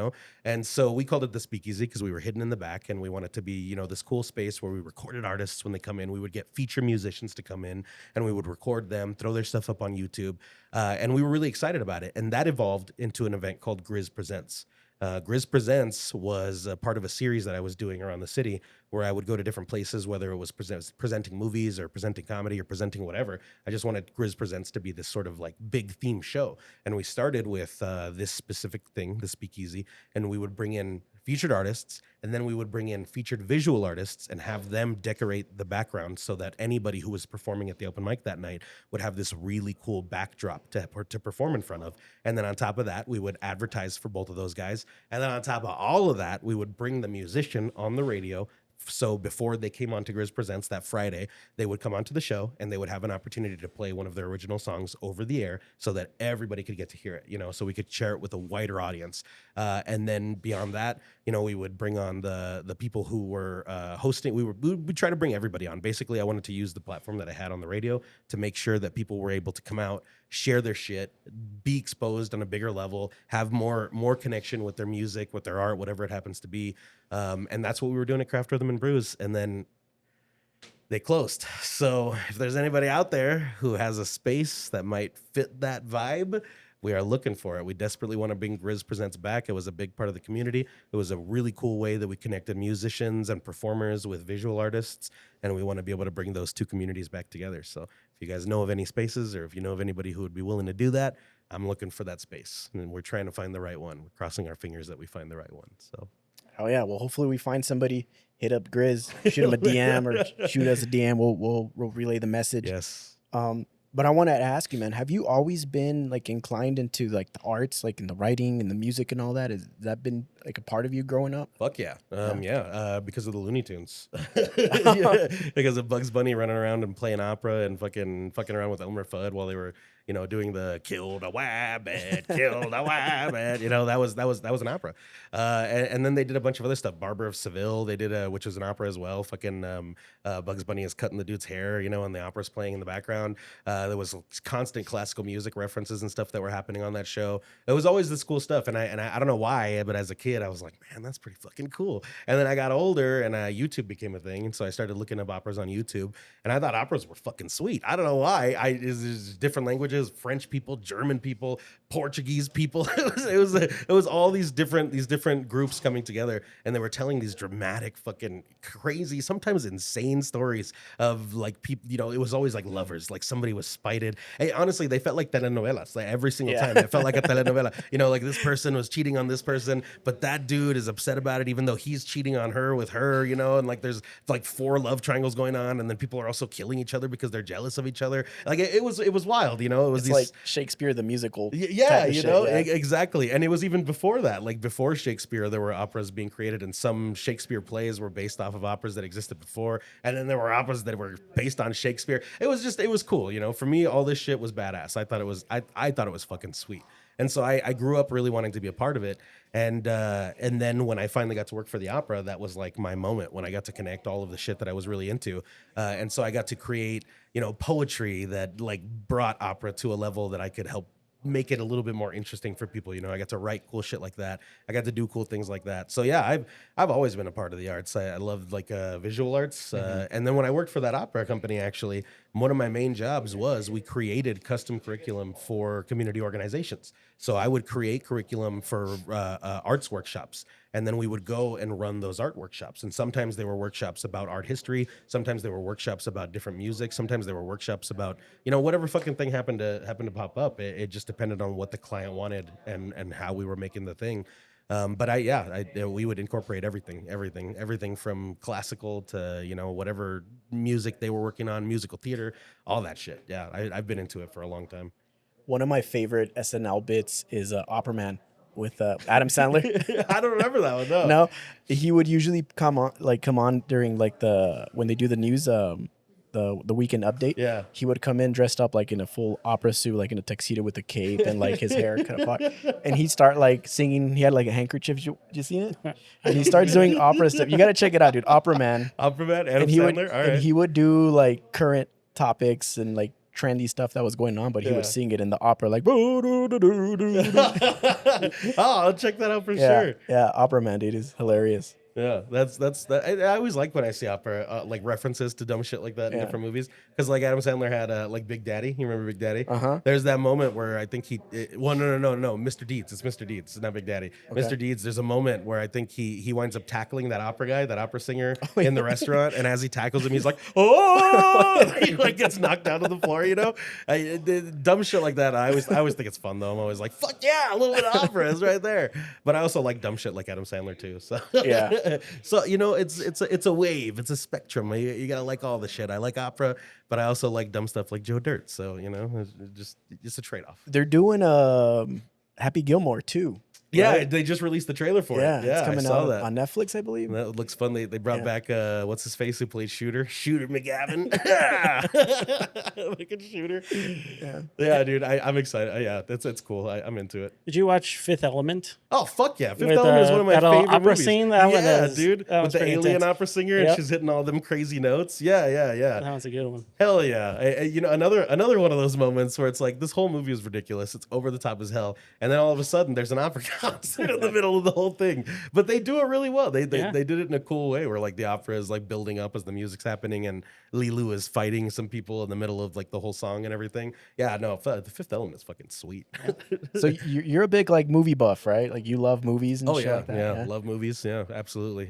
And so we called it the Speakeasy because we were hidden in the back and we wanted to be, this cool space where we recorded artists when they come in. We would get feature musicians to come in and we would record them, throw their stuff up on YouTube. And we were really excited about it. And that evolved into an event called Grizz Presents. Grizz Presents was a part of a series that I was doing around the city where I would go to different places, whether it was presenting movies or presenting comedy or presenting whatever. I just wanted Grizz Presents to be this sort of like big theme show. And we started with this specific thing, the Speakeasy, and we would bring in featured artists, and then we would bring in featured visual artists and have them decorate the background so that anybody who was performing at the open mic that night would have this really cool backdrop to perform in front of. And then on top of that, we would advertise for both of those guys. And then on top of all of that, we would bring the musician on the radio. So before they came on to Grizz Presents that Friday, they would come onto the show and they would have an opportunity to play one of their original songs over the air so that everybody could get to hear it, so we could share it with a wider audience. And then beyond that, we would bring on the people who were hosting. We would try to bring everybody on. Basically, I wanted to use the platform that I had on the radio to make sure that people were able to come out, share their shit, be exposed on a bigger level, have more connection with their music, with their art, whatever it happens to be. And that's what we were doing at Craft Rhythm and Brews. And then they closed. So if there's anybody out there who has a space that might fit that vibe, we are looking for it. We desperately want to bring Grizz Presents back. It was a big part of the community. It was a really cool way that we connected musicians and performers with visual artists. And we want to be able to bring those two communities back together. So if you guys know of any spaces or if you know of anybody who would be willing to do that, I'm looking for that space. And we're trying to find the right one. We're crossing our fingers that we find the right one. So. Oh yeah, well hopefully we find somebody. Hit up Grizz, shoot him a DM or shoot us a DM. We'll relay the message. Yes. But I want to ask you, man, have you always been like inclined into like the arts, like in the writing and the music and all that? Has that been like a part of you growing up? Fuck yeah. Because of the Looney Tunes. Yeah, because of Bugs Bunny running around and playing opera and fucking around with Elmer Fudd while they were, doing the killed a wabbit, killed a wabbit. That was an opera. And then they did a bunch of other stuff. Barber of Seville, they did which was an opera as well. Bugs Bunny is cutting the dude's hair, and the opera's playing in the background. There was constant classical music references and stuff that were happening on that show. It was always this cool stuff. And I don't know why, but as a kid, I was like, man, that's pretty fucking cool. And then I got older and YouTube became a thing. And so I started looking up operas on YouTube and I thought operas were fucking sweet. I don't know why. It's different languages, French people, German people, Portuguese people. it was all these different groups coming together and they were telling these dramatic, fucking crazy, sometimes insane stories of like people, it was always like lovers, like somebody was spited. Hey, honestly, they felt like telenovelas. Like every single time, it felt like a telenovela. Like this person was cheating on this person, but that dude is upset about it, even though he's cheating on her with her. And like there's like 4 love triangles going on, and then people are also killing each other because they're jealous of each other. Like it was wild. It was like Shakespeare the musical. Yeah, exactly. And it was even before that. Like before Shakespeare, there were operas being created, and some Shakespeare plays were based off of operas that existed before, and then there were operas that were based on Shakespeare. It was cool. For me, all this shit was badass. I thought it was fucking sweet. And so I grew up really wanting to be a part of it. And then when I finally got to work for the opera, that was like my moment when I got to connect all of the shit that I was really into. And so I got to create, poetry that like brought opera to a level that I could help make it a little bit more interesting for people. You know, I got to write cool shit like that. I got to do cool things like that. So yeah, I've always been a part of the arts. I love like visual arts. And then when I worked for that opera company, actually, one of my main jobs was we created custom curriculum for community organizations. So I would create curriculum for arts workshops. And then we would go and run those art workshops. And sometimes they were workshops about art history. Sometimes they were workshops about different music. Sometimes they were workshops about, you know, whatever fucking thing happened to pop up. It just depended on what the client wanted and how we were making the thing. But we would incorporate everything from classical to, you know, whatever music they were working on, musical theater, all that shit. Yeah, I've been into it for a long time. One of my favorite SNL bits is Opera Man with Adam Sandler. I don't remember that one. No. No, he would usually come on during like when they do the news, the weekend update. Yeah, he would come in dressed up like in a full opera suit, like in a tuxedo with a cape and like his hair kind of fucked. And he'd start like singing. He had like a handkerchief. You seen it? And he starts doing opera stuff. You got to check it out, dude. Opera Man. Adam Sandler. All right. And he would do like current topics and like trendy stuff that was going on, but he would sing it in the opera like oh, I'll check that out for sure. Yeah, Opera Man, dude, is hilarious. Yeah, that's that. I always like when I see opera like references to dumb shit like that in different movies, because like Adam Sandler had like Big Daddy. You remember Big Daddy? There's that moment where I think no, Mr. Deeds. It's Mr. Deeds, it's not Big Daddy. Okay. Mr. Deeds. There's a moment where I think he winds up tackling that opera guy, that opera singer in the restaurant, and as he tackles him, he's like, oh, he like gets knocked down to the floor. You know, dumb shit like that. I always think it's fun though. I'm always like, fuck yeah, a little bit of opera is right there. But I also like dumb shit like Adam Sandler too. So yeah. So you know, it's a wave, it's a spectrum. You gotta like all the shit. I like opera, but I also like dumb stuff like Joe Dirt. So you know, it's just a trade off. They're doing Happy Gilmore too. Yeah, right? They just released the trailer for it. Yeah, it's coming out that on Netflix, I believe. That looks fun. They brought back what's his face who played Shooter McGavin. Like a Shooter. Yeah, dude. I'm excited. Yeah, it's cool. I'm into it. Did you watch Fifth Element? Oh fuck yeah! Fifth Element is one of my favorite opera movies. Scene, that one is, dude, with the alien intense. Opera singer, and she's hitting all them crazy notes. Yeah. That was a good one. Hell yeah! You know, another one of those moments where it's like this whole movie is ridiculous. It's over the top as hell, and then all of a sudden there's an opera concert in the middle of the whole thing. But they do it really well. They did it in a cool way where like the opera is like building up as the music's happening, and Lilu is fighting some people in the middle of like the whole song and everything. Yeah, no, the Fifth Element is fucking sweet. So you're a big like movie buff, right? Like you love movies and shit like that. Yeah, love movies. Yeah, absolutely.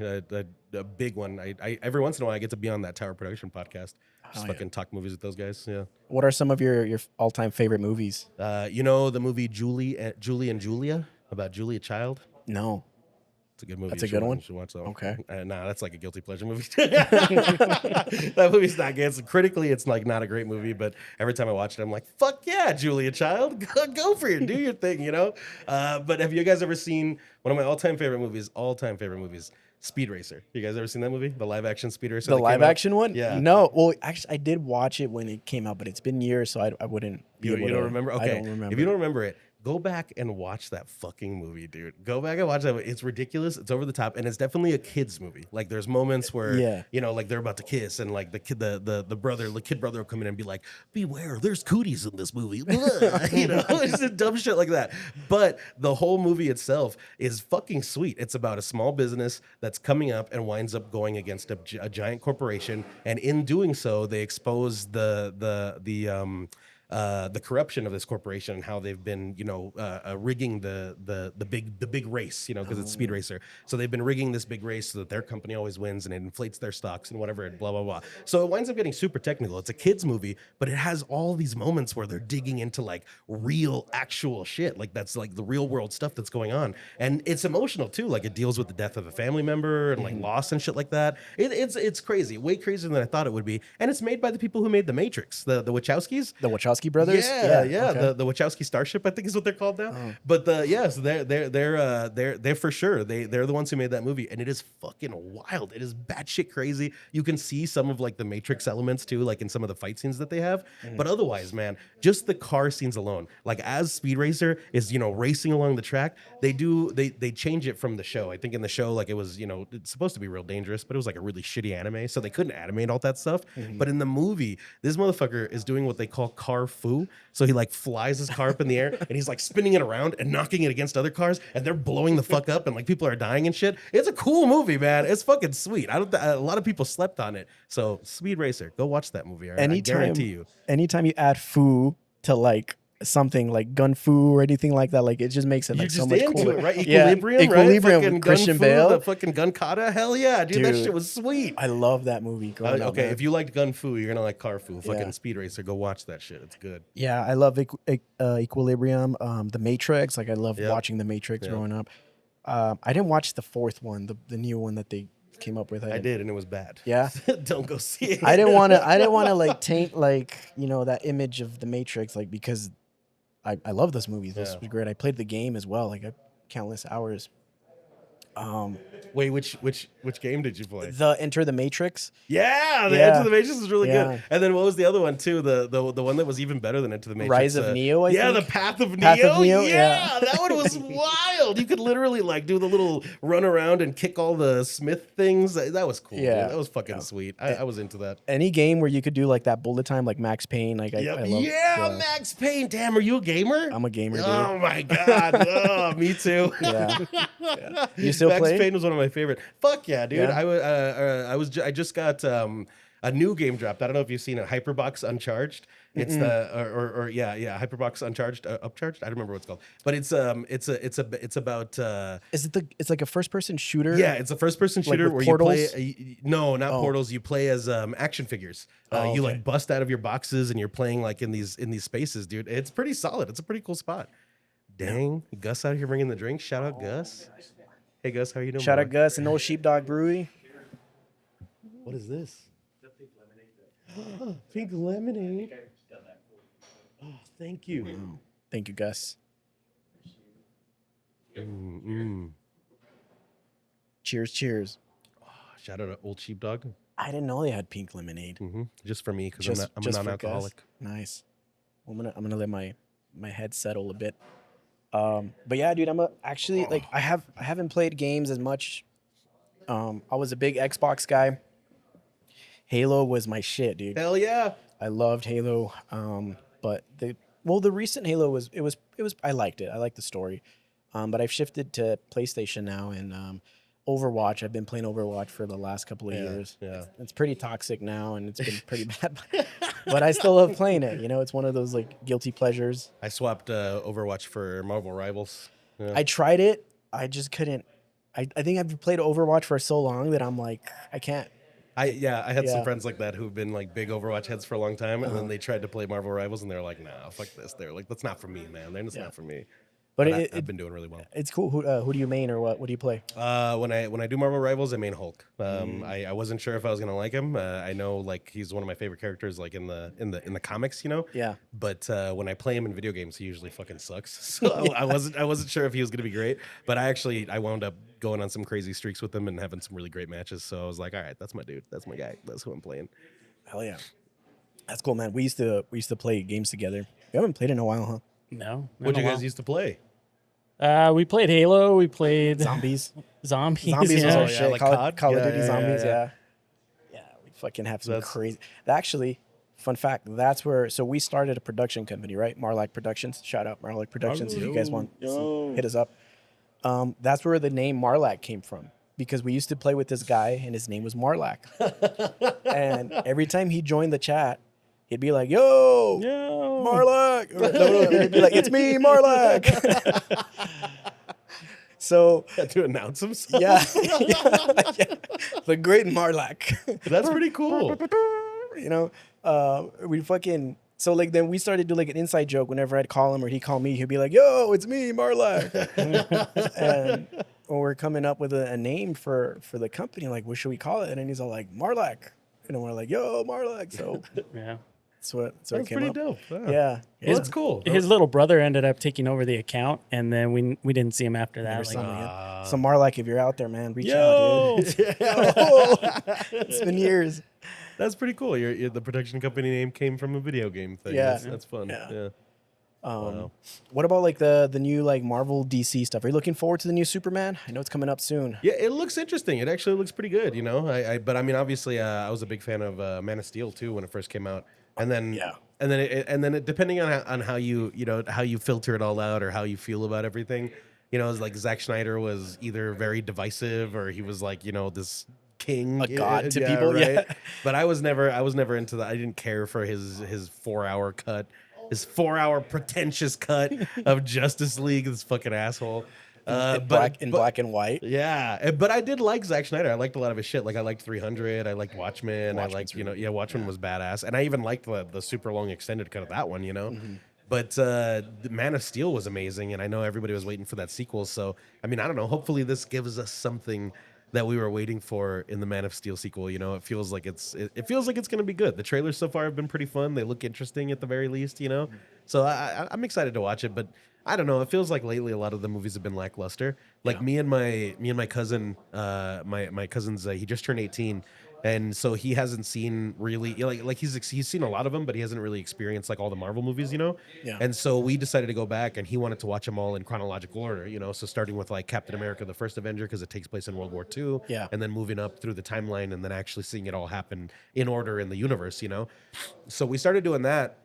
A big one. I every once in a while I get to be on that Tower Production podcast. Just fucking talk movies with those guys. Yeah. What are some of your all-time favorite movies? You know the movie Julie and Julia about Julia Child? No. It's a good movie. That's a good one. You should watch that one. Okay. Nah, that's like a guilty pleasure movie. That movie's not good. Critically, it's like not a great movie, but every time I watch it, I'm like, fuck yeah, Julia Child. Go for it. Do your thing, you know? But have you guys ever seen one of my all-time favorite movies, Speed Racer? You guys ever seen that movie? The live-action Speed Racer? The live-action one? Yeah. No. Well, actually, I did watch it when it came out, but it's been years, so I wouldn't be able to. You don't remember? Okay. I don't remember. If you don't remember it, go back and watch that fucking movie, dude. Go back and watch that. It's ridiculous. It's over the top, and it's definitely a kid's movie. Like there's moments where, you know, like they're about to kiss, and like the kid brother will come in and be like, "Beware, there's cooties in this movie." You know, it's just dumb shit like that. But the whole movie itself is fucking sweet. It's about a small business that's coming up and winds up going against a giant corporation, and in doing so, they expose the corruption of this corporation and how they've been, you know, rigging the big race, you know, because it's Speed Racer. So they've been rigging this big race so that their company always wins and it inflates their stocks and whatever and blah, blah, blah. So it winds up getting super technical. It's a kid's movie, but it has all these moments where they're digging into like real actual shit. Like that's like the real world stuff that's going on. And it's emotional too. Like it deals with the death of a family member and like loss and shit like that. It's crazy, way crazier than I thought it would be. And it's made by the people who made The Matrix, the Wachowskis. The Wachowski brothers? Yeah. Okay. The Wachowski Starship, I think is what they're called now. Oh. But so they're for sure. They're the ones who made that movie, and it is fucking wild. It is batshit crazy. You can see some of like the Matrix elements too, like in some of the fight scenes that they have. But otherwise, man, just the car scenes alone. Like as Speed Racer is, you know, racing along the track, they change it from the show. I think in the show, like it was, you know, it's supposed to be real dangerous, but it was like a really shitty anime, so they couldn't animate all that stuff. But in the movie, this motherfucker is doing what they call car fu. So he like flies his car up in the air and he's like spinning it around and knocking it against other cars and they're blowing the fuck up and like people are dying and shit. It's a cool movie, man. It's fucking sweet. A lot of people slept on it. So Speed Racer, go watch that movie. All right? I guarantee you. Anytime you add fu to like something like gun fu or anything like that, like it just makes it like so much cooler, right? Equilibrium, right? Equilibrium Fucking with Christian Gun Fu, Bale. the fucking gun kata. Hell yeah, dude, that Dude, shit was sweet. I love that movie. Growing up, Okay, man. if you liked Gun Fu, you're gonna like Car Fu. Fucking Yeah. Speed Racer, go watch that shit. It's good. Yeah, I love Equilibrium. The Matrix, like I love Yep. watching The Matrix Yep. growing up. I didn't watch the fourth one, the new one that they came up with. I did, and it was bad. Yeah. Don't go see it. I didn't want to like taint like that image of The Matrix, like because I love those movies. This Yeah. was great. I played the game as well, like countless hours. Wait, which game did you play? The Enter the Matrix. Yeah, the Yeah. Enter the Matrix is really Yeah. good. And then what was the other one too? The one that was even better than Enter the Matrix. Rise of Neo, I yeah, think? the Path of Path Neo. of Neo, Yeah, yeah. that one was wild. You could literally like do the little run around and kick all the Smith things. That was cool. Yeah. Dude. That was fucking sweet. I was into that. Any game where you could do like that bullet time, like Max Payne, like I love. Yeah, Max Payne. Damn, are you a gamer? I'm a gamer, dude. Oh my god. Oh, me too. Yeah. Yeah. You still Max play? Payne was one of my favorite. Fuck yeah, dude. Yeah. I just got a new game dropped. I don't know if you've seen it, Hyperbox Uncharged. It's Hyperbox Uncharged, Upcharged. I don't remember what it's called, but it's about It's like a first person shooter? yeah, it's a first person Like shooter with where portals? you play. No, not Oh. portals. You play as action figures. Oh, You okay. like bust out of your boxes and you're playing like in these spaces, dude. It's pretty solid. It's a pretty cool spot. Dang, Gus out here bringing the drinks. Shout out Gus. Hey Gus, how you doing? Shout brother? out Gus and Old Sheepdog Brewery. What is this? Pink lemonade. Oh, thank you. Thank you, Gus. Cheers, cheers. Shout out to Old Sheepdog. I didn't know they had pink lemonade. Just for me, because I'm a for Gus. non-alcoholic. Nice. I'm gonna let my head settle a bit. But yeah, dude, actually like I haven't played games as much. I was a big Xbox guy. Halo was my shit, dude. Hell yeah. I loved Halo. But the recent Halo was I liked it. I liked the story. But I've shifted to PlayStation now and Overwatch. I've been playing Overwatch for the last couple of years. Yeah. It's pretty toxic now and it's been pretty bad. But I still love playing it. It's one of those like guilty pleasures. I swapped Overwatch for Marvel Rivals. Yeah. I tried it. I just couldn't. I think I've played Overwatch for so long that I'm like, I can't. I had some Yeah. friends like that who've been like big Overwatch heads for a long time, and then they tried to play Marvel Rivals, and they're like, "Nah, fuck this." They're like, "That's not for me, man. That's not for me." But I've been doing really well. it's cool. Who do you main or what? What do you play? When I do Marvel Rivals, I main Hulk. I wasn't sure if I was gonna like him. I know like he's one of my favorite characters, like in the comics, Yeah. But when I play him in video games, he usually fucking sucks. So I wasn't sure if he was gonna be great. But I wound up going on some crazy streaks with him and having some really great matches. So I was like, all right, that's my dude. That's my guy. That's who I'm playing. Hell yeah. That's cool, man. We used to play games together. We haven't played in a while, huh? No. What you guys used to play? We played Halo. We played Zombies. Zombies. Zombies yeah. was our yeah, shit. like Call COD? of Duty Yeah, Zombies, yeah. yeah. Yeah, we fucking have some That's- crazy. Actually, fun fact, that's where, so we started a production company, right? Marlac Productions. Shout out Marlac Productions if you guys want, hit us up. That's where the name Marlac came from because we used to play with this guy and his name was Marlac. And every time he joined the chat, he'd be like, yo, Marlac. Or, no, he'd be like, it's me, Marlac. So, Had to announce himself. yeah. The great Marlac. That's pretty cool. We fucking, so like then we started to do like an inside joke whenever I'd call him or he'd call me, he'd be like, yo, it's me, Marlac. And when we're coming up with a name for the company, like, what should we call it? And then he's all like, Marlac. And then we're like, yo, Marlac. So Yeah. that's what it That's came pretty up. dope. Yeah. Well, that's cool. His little brother ended up taking over the account, and then we didn't see him after that. Never Like, saw him again. So Marlac, if you're out there, man, reach out, yo, dude. It's been years. That's pretty cool. The production company name came from a video game thing. Yeah. That's fun. Yeah. Yeah. Wow. What about like the new like Marvel DC stuff? Are you looking forward to the new Superman? I know it's coming up soon. Yeah, it looks interesting. It actually looks pretty good, you know. But I mean, obviously, I was a big fan of Man of Steel too when it first came out, and then Yeah. depending on how you know how you filter it all out or how you feel about everything, you know, it's like Zack Schneider was either very divisive or he was like, you know, this king, A god to yeah, people. right. Yeah. But I was never into that. I didn't care for his 4 hour cut, his 4 hour pretentious cut of Justice League. This fucking asshole. In black and white. Yeah, but I did like Zack Schneider. I liked a lot of his shit. Like I liked 300. I liked Watchmen. I Watchmen's liked, you know, really yeah, Watchmen was badass, and I even liked the super long extended cut of that one. You know, Mm-hmm. but the Man of Steel was amazing, and I know everybody was waiting for that sequel. So I mean, I don't know. Hopefully, this gives us something that we were waiting for in the Man of Steel sequel. You know, it feels like it feels like it's going to be good. The trailers so far have been pretty fun. They look interesting at the very least. You know, so I'm excited to watch it, but. I don't know. It feels like lately a lot of the movies have been lackluster. Like Yeah. me and my cousin, my cousin's he just turned 18, and so he hasn't seen really like he's seen a lot of them, but he hasn't really experienced like all the Marvel movies, you know. Yeah. And so we decided to go back, and he wanted to watch them all in chronological order, you know. So starting with like Captain America: The First Avenger because it takes place in World War II, Yeah. and then moving up through the timeline, and then actually seeing it all happen in order in the universe, you know. So we started doing that,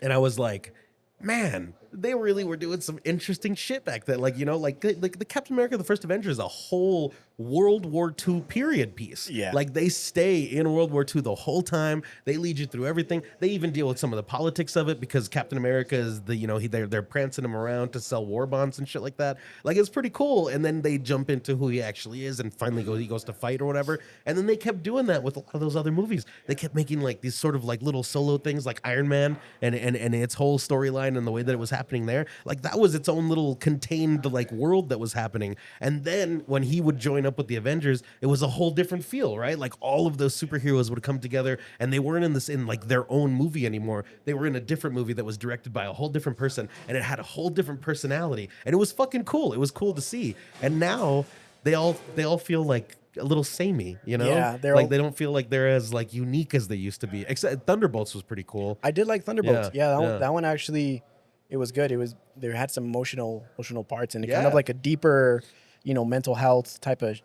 and I was like, man, they really were doing some interesting shit back then. Like, you know, like the Captain America: The First Avenger is a whole World War II period piece. Yeah. Like they stay in World War II the whole time. They lead you through everything. They even deal with some of the politics of it because Captain America is the, you know, they're prancing him around to sell war bonds and shit like that. Like it's pretty cool. And then they jump into who he actually is and finally he goes to fight or whatever. And then they kept doing that with a lot of those other movies. They kept making like these sort of like little solo things like Iron Man and its whole storyline and the way that it was happening there. Like that was its own little contained like world that was happening. And then when he would join up with the Avengers, it was a whole different feel, right? Like all of those superheroes would come together and they weren't in like their own movie anymore. They were in a different movie that was directed by a whole different person and it had a whole different personality. And it was fucking cool. It was cool to see. And now they all feel like a little samey, you know? Yeah, they're like all- they don't feel like they're as like unique as they used to be. Except Thunderbolts was pretty cool. I did like Thunderbolts. Yeah, Yeah, yeah. that one actually, it was good. It was there had some emotional parts and it kind Yeah. of like a deeper, mental health type of,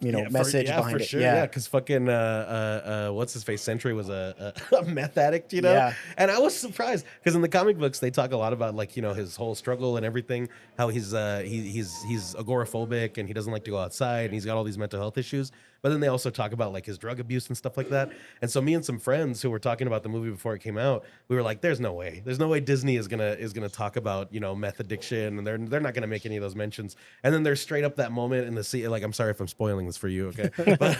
message behind for it. sure. Yeah, because fucking what's his face? Sentry was a meth addict, you know. Yeah. And I was surprised because in the comic books they talk a lot about like his whole struggle and everything. How he's agoraphobic and he doesn't like to go outside and he's got all these mental health issues. But then they also talk about like his drug abuse and stuff like that. And so me and some friends who were talking about the movie before it came out, we were like, "There's no way Disney is gonna talk about talk meth addiction, and they're not gonna make any of those mentions." And then there's straight up that moment in the scene. Like, I'm sorry if I'm spoiling this for you, okay? But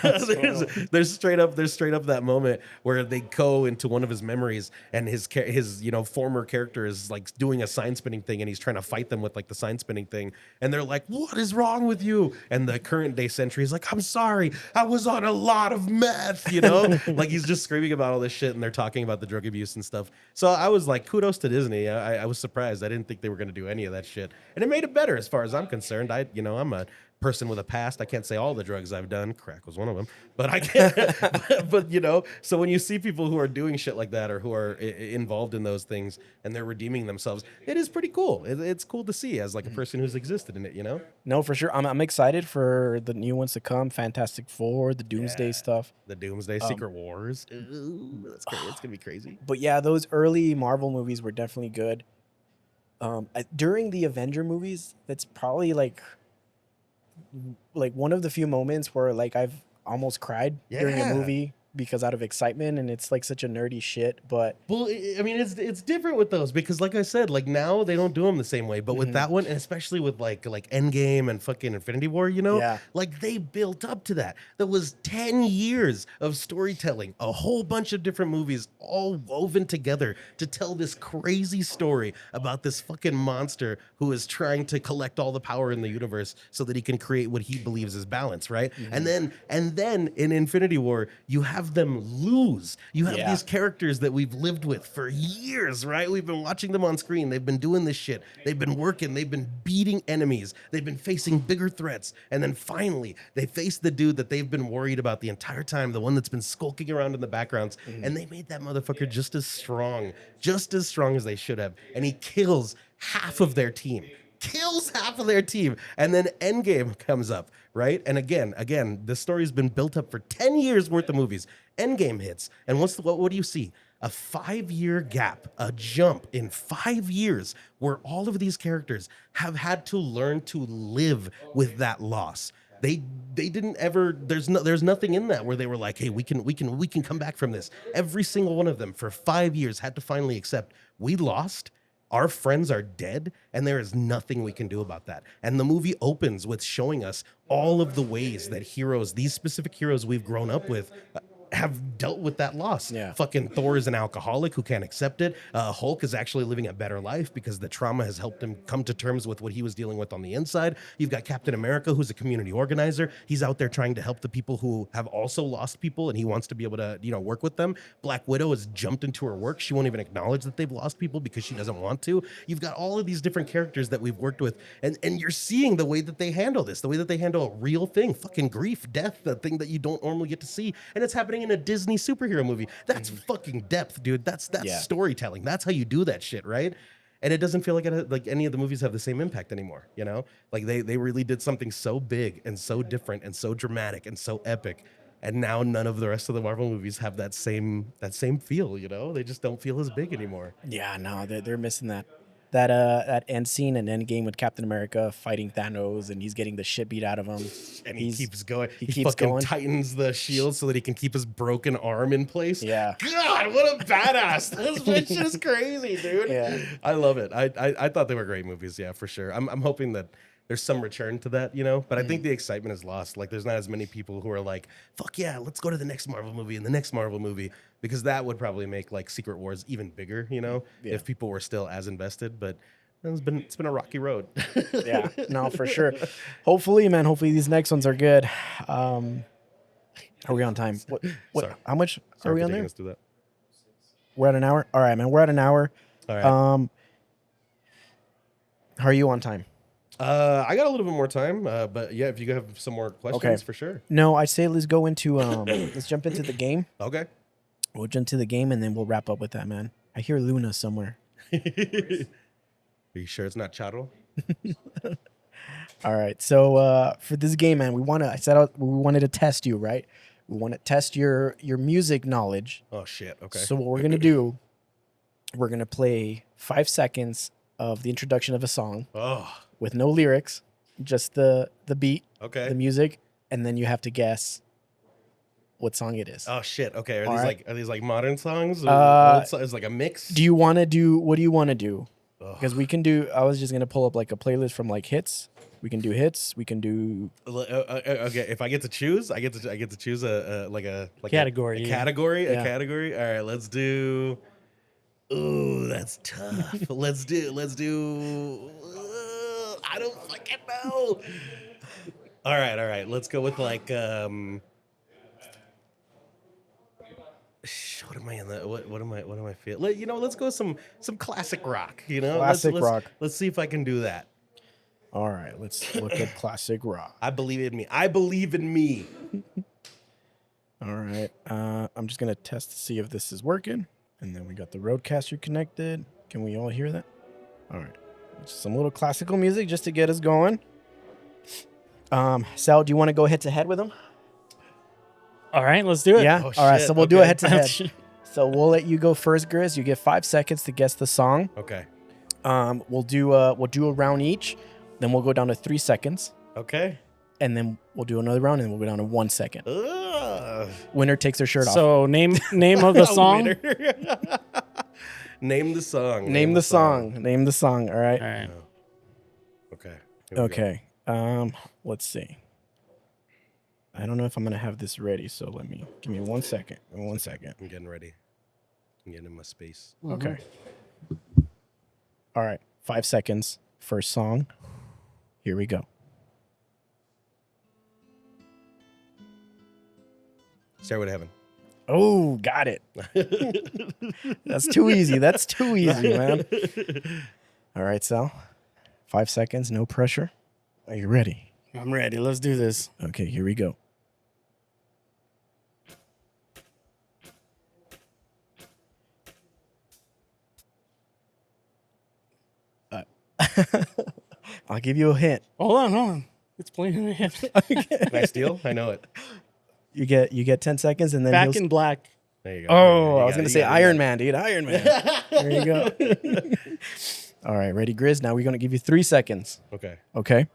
there's straight up that moment where they go into one of his memories, and his former character is like doing a sign spinning thing, and he's trying to fight them with like the sign spinning thing, and they're like, "What is wrong with you?" And the current day Sentry is like, "I'm sorry, I was on a lot of meth," like he's just screaming about all this shit, and they're talking about the drug abuse and stuff. So I was like, kudos to Disney. I was surprised. I didn't think they were going to do any of that shit, and it made it better as far as I'm concerned. I'm a person with a past. I can't say all the drugs I've done. Crack was one of them, but I can't. but so when you see people who are doing shit like that or who are involved in those things and they're redeeming themselves, it is pretty cool. It's cool to see as like a person who's existed in it. No, for sure. I'm excited for the new ones to come. Fantastic Four, the Doomsday stuff. The Doomsday, Secret Wars. Ooh, that's crazy. It's gonna be crazy. But yeah, those early Marvel movies were definitely good. During the Avenger movies, that's probably like one of the few moments where like I've almost cried during a Yeah. movie because out of excitement, and it's like such a nerdy shit. But Well, I mean, it's different with those because, like I said, like now they don't do them the same way. But with that one, and especially with like Endgame and fucking Infinity War, Yeah. like they built up to that. There was 10 years of storytelling, a whole bunch of different movies all woven together to tell this crazy story about this fucking monster who is trying to collect all the power in the universe so that he can create what he believes is balance, right? And then in Infinity War, you have have them lose. You have Yeah. these characters that we've lived with for years, right? We've been watching them on screen. They've been doing this shit. They've been working. They've been beating enemies. They've been facing bigger threats. And then finally, they face the dude that they've been worried about the entire time, the one that's been skulking around in the backgrounds. And they made that motherfucker just as strong as they should have. And he kills half of their team. And then Endgame comes up, right? And again, this story's been built up for 10 years worth of movies. Endgame hits, and what do you see? A 5-year gap, a jump in 5 years where all of these characters have had to learn to live with that loss. They didn't ever, there's nothing in that where they were like, hey, we can come back from this. Every single one of them for 5 years had to finally accept we lost. Our friends are dead, and there is nothing we can do about that. And the movie opens with showing us all of the ways that these specific heroes we've grown up with, have dealt with that loss. Yeah. Fucking Thor is an alcoholic who can't accept it. Hulk is actually living a better life because the trauma has helped him come to terms with what he was dealing with on the inside. You've got Captain America, who's a community organizer. He's out there trying to help the people who have also lost people, and he wants to be able to, work with them. Black Widow has jumped into her work. She won't even acknowledge that they've lost people because she doesn't want to. You've got all of these different characters that we've worked with, and you're seeing the way that they handle this, the way that they handle a real thing, fucking grief, death, the thing that you don't normally get to see, and it's happening in a Disney superhero movie. That's fucking depth, dude. That's storytelling. That's how you do that shit, right? And it doesn't feel like any of the movies have the same impact anymore, Like they really did something so big and so different and so dramatic and so epic. And now none of the rest of the Marvel movies have that same feel, They just don't feel as big anymore. Yeah, no, they're missing that end scene and end game with Captain America fighting Thanos, and he's getting the shit beat out of him. And he keeps going. He He keeps fucking going. tightens the shield so that he can keep his broken arm in place. Yeah. God, what a badass. This shit is crazy, dude. Yeah. I love it. I thought they were great movies, yeah, for sure. I'm hoping that there's some return to that, But I think the excitement is lost. Like, there's not as many people who are like, fuck yeah, let's go to the next Marvel movie and the next Marvel movie, because that would probably make, like, Secret Wars even bigger, if people were still as invested. But it's been a rocky road. Yeah, no, for sure. Hopefully, man. Hopefully these next ones are good. Are we on time? What? Sorry. How much Sorry are we for on taking there? us through that. We're at an hour. All right, man. We're at an hour. All right. How are you on time? I got a little bit more time, but yeah, if you have some more questions, for sure. No, I say let's go into let's jump into the game. Okay. We'll jump to the game and then we'll wrap up with that, man. I hear Luna somewhere. Are you sure it's not Charo? All right. So for this game, man, we wanted to test you, right? We want to test your music knowledge. Oh shit. Okay. So what we're gonna do, we're gonna play 5 seconds of the introduction of a song Oh. with no lyrics, just the beat, Okay. the music, and then you have to guess what song it is. Oh shit. Okay. Are All these like modern songs? It's like a mix. Do you want to do? What do you want to do? Ugh. Because we can do. I was just gonna pull up like a playlist from like hits. We can do hits. We can do. Okay, if I get to choose, I get to choose a Category, A yeah. category. Yeah. A category. All right. Let's do. Ooh, that's tough. let's do. I don't fucking know. All right. Let's go with like what am I in the what am I feeling? Let's go with some classic rock, Classic rock. Let's see if I can do that. All right, let's look at classic rock. I believe in me. All right, I'm just gonna test to see if this is working, and then we got the Roadcaster connected. Can we all hear that? All right, some little classical music just to get us going. Sal, do you want to go head to head with him? All right, let's do it. Yeah. Oh, All right, shit, so we'll do a okay. head to head. So we'll let you go first, Grizz. You get 5 seconds to guess the song. Okay. We'll do a round each. Then we'll go down to 3 seconds, Okay. and then we'll do another round, and we'll go down to 1 second. Ugh. Winner takes their shirt off. So name of the song. Winner. Name the song. Name the song. Name the song. All right. All right. Okay. Here we go. Okay. Let's see. I don't know if I'm gonna have this ready, so give me 1 second. 1 second. I'm getting ready. I'm getting in my space. Okay. All right. 5 seconds. First song. Here we go. Stairway to Heaven. Oh, got it. That's too easy. That's too easy, man. All right, Sal. 5 seconds, no pressure. Are you ready? I'm ready. Let's do this. Okay, here we go. I'll give you a hint. Hold on. It's playing in my head. Can I steal? I know it. You get 10 seconds and then Back in Black. There you go. Oh, You I was got going to it, say you got it, Iron Man, dude. Iron Man. There you go. All right, ready, Grizz? Now we're going to give you 3 seconds. Okay. Okay?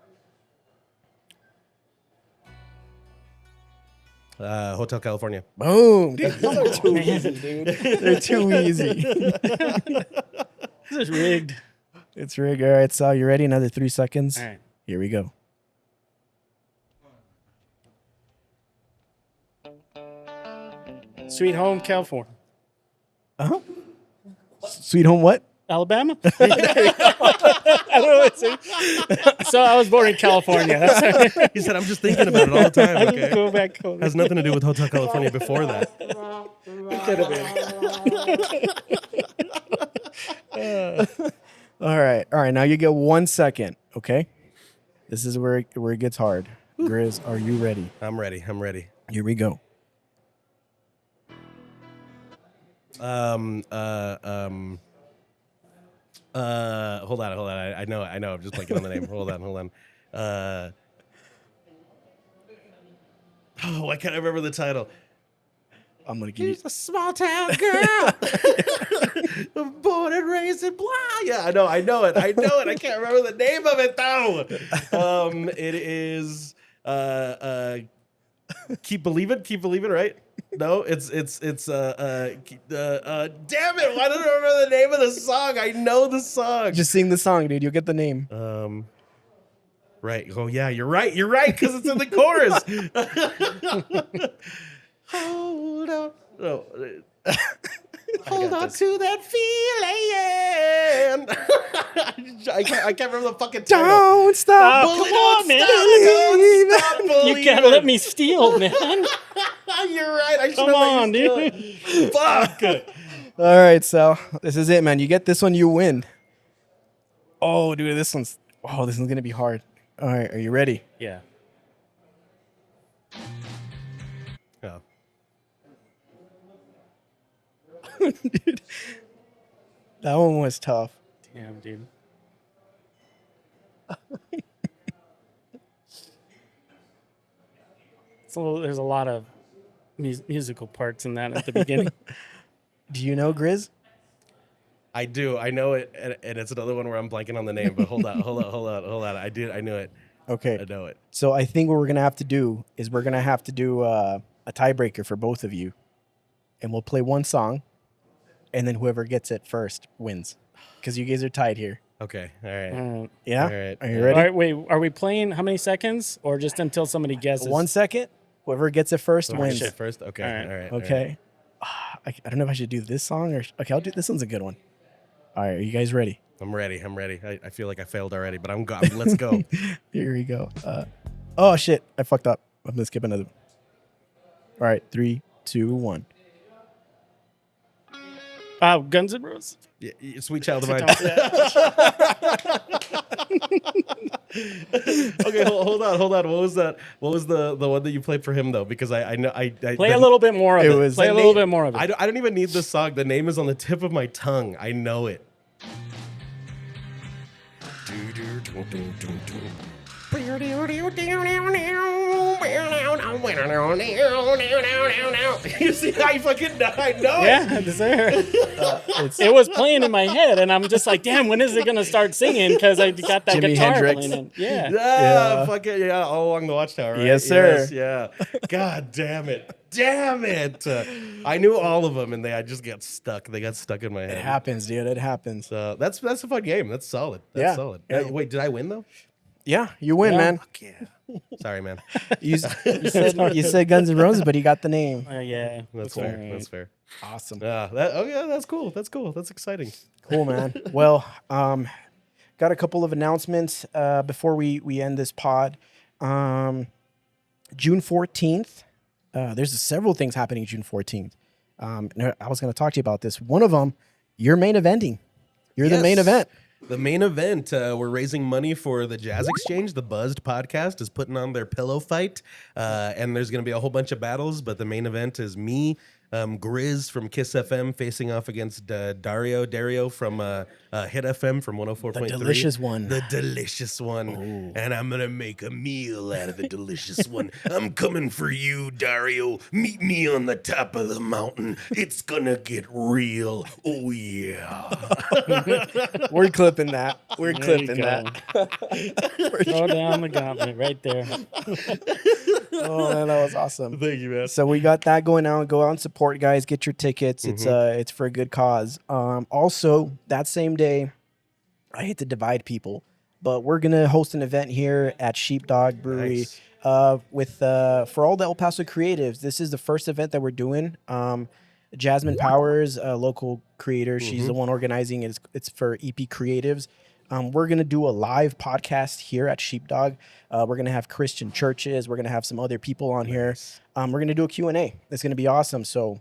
Hotel California. Boom. Dude, those are too easy, dude. They're too easy. This is rigged. It's rigged. All right, Sal, you ready? Another 3 seconds. All right. Here we go. Sweet Home, California. Uh-huh. Sweet Home what? Alabama? I don't know what to say. So I was born in California. That's He said, I'm just thinking about it all the time. I just Okay. go back home. Has nothing to do with Hotel California before that. Could have been. All right. Now you get 1 second. Okay. This is where it gets hard. Grizz, are you ready? I'm ready. I'm ready. Here we go. Hold on. I know. I'm just blanking on the name. Hold on. I can't remember the title. I'm gonna give you. She's a small town girl. Born and raised in blah. Yeah, I know it. I can't remember the name of it though. It is Keep Believing, right? No, it's damn it, why don't I remember the name of the song? I know the song. Just sing the song, dude. You'll get the name. Right. Oh yeah, you're right, because it's in the chorus. Hold on. No. Hold on to that feeling. I can't remember the fucking title. Don't stop. Oh, come on, man. Don't stop believing. You gotta let me steal, man. You're right. I should Come have on, let you dude. steal it. Fuck. All right, Sal. This is it, man. You get this one, you win. Oh, dude, this one's gonna be hard. All right, are you ready? Yeah. Oh. Dude, that one was tough. Damn, dude. So there's a lot of musical parts in that at the beginning. Do you know Grizz? I do. I know it, and it's another one where I'm blanking on the name. But hold on. I knew it. Okay. I know it. So I think what we're gonna have to do is we're gonna have to do a tiebreaker for both of you, and we'll play one song, and then whoever gets it first wins, because you guys are tied here. Okay. All right. All right. Yeah. All right. Are you All ready? right, wait. Are we playing how many seconds, or just until somebody guesses? 1 second. Whoever gets it first Oh, wins. shit first. Okay. All right. All right. Okay. I don't know if I should do this song or okay. I'll do this one's a good one. All right. Are you guys ready? I'm ready. I feel like I failed already, but I'm good. Let's go. Here we go. Oh shit! I fucked up. I'm gonna skip another one. All right. 3, 2, 1. Guns N' Roses. Yeah, Sweet Child of Mine. Okay, hold on. What was that? What was the one that you played for him though? Because I know I Play a little bit more of It it. was- Play a little bit more of it. I don't even need the song. The name is on the tip of my tongue. I know it. You see, I fucking know. I know it. Yeah, it's there. It was playing in my head, and I'm just like, damn, when is it gonna start singing? Because I got that Jimi guitar Hendrix. playing. In. Yeah. Yeah, fuck it, yeah, all along the Watchtower, right? Yes, sir. Yeah. God damn it. I knew all of them, and I just got stuck. They got stuck in my head. It happens, dude. It happens. So that's a fun game. That's solid. That's Yeah. solid. Yeah. Wait, did I win though? Yeah, you win, Yeah. man. Fuck yeah. Sorry, man. You said Guns N' Roses, but you got the name. Yeah. That's all fair. right. That's fair. Awesome. Yeah. That's cool. That's cool. That's exciting. Cool, man. Well, got a couple of announcements before we end this pod. June 14th, there's several things happening June 14th. And I was going to talk to you about this. One of them, you're main eventing. You're the main Yes. event. The main event, we're raising money for the Jazz Exchange. The Buzzed podcast is putting on their pillow fight, and there's going to be a whole bunch of battles, but the main event is me, Grizz from Kiss FM facing off against Dario from Hit FM from 104.3. The delicious one. The delicious one. And I'm going to make a meal out of the delicious one. I'm coming for you, Dario. Meet me on the top of the mountain. It's going to get real. Oh, yeah. We're clipping that. We're There you clipping go. that. Throw down the gauntlet right there. Oh, man, that was awesome. Thank you, man. So we got that going on. Go out and support, guys. Get your tickets. It's for a good cause. Also, that same day, I hate to divide people, but we're gonna host an event here at Sheepdog Brewery. Nice. With for all the El Paso creatives. This is the first event that we're doing. Jasmine Powers, a local creator, she's the one organizing it. It's for EP creatives. We're going to do a live podcast here at Sheepdog. We're going to have Christian churches. We're going to have some other people on here. We're going to do a Q&A. It's going to be awesome. So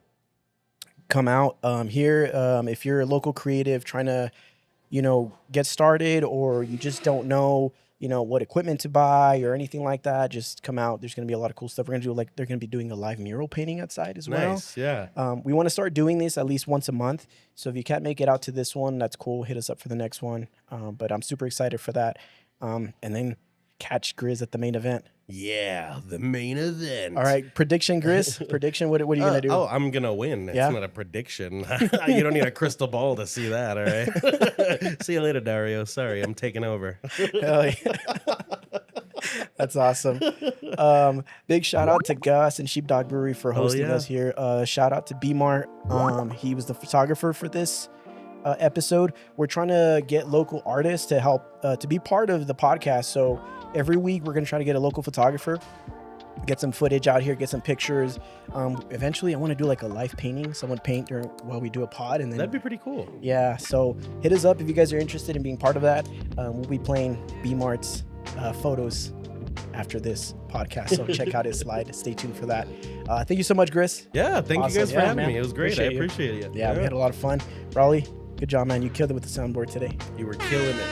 come out here. If you're a local creative trying to, get started, or you just don't know, what equipment to buy or anything like that, just come out. There's going to be a lot of cool stuff. We're going to do they're going to be doing a live mural painting outside as well. Nice, yeah. We want to start doing this at least once a month. So if you can't make it out to this one, that's cool. Hit us up for the next one. But I'm super excited for that. And then catch Grizz at the main event. Yeah, the main event. All right, prediction, Grizz. Prediction. What are you gonna do? Oh, I'm gonna win. It's Yeah? not a prediction. You don't need a crystal ball to see that. All right. See you later, Dario. Sorry, I'm taking over. Hell yeah. That's awesome. Big shout out to Gus and Sheepdog Brewery for hosting yeah. us here. Shout out to B-Mart. He was the photographer for this episode. We're trying to get local artists to help to be part of the podcast. So every week we're going to try to get a local photographer, get some footage out here, get some pictures. Eventually I want to do like a live painting. Someone paint while we do a pod, and then That'd be pretty cool. yeah. So hit us up if you guys are interested in being part of that. We'll be playing B-Mart's photos after this podcast. So check out his slide. Stay tuned for that. Thank you so much, Grizz. Yeah, thank Awesome. you guys for Yeah, having man. me. It was great. Appreciate I you. appreciate it. Yeah, we had a lot of fun. Raleigh, good job, man. You killed it with the soundboard today. You were killing it.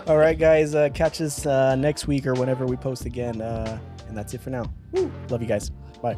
All right, guys. Catch us next week or whenever we post again. And that's it for now. Love you guys. Bye.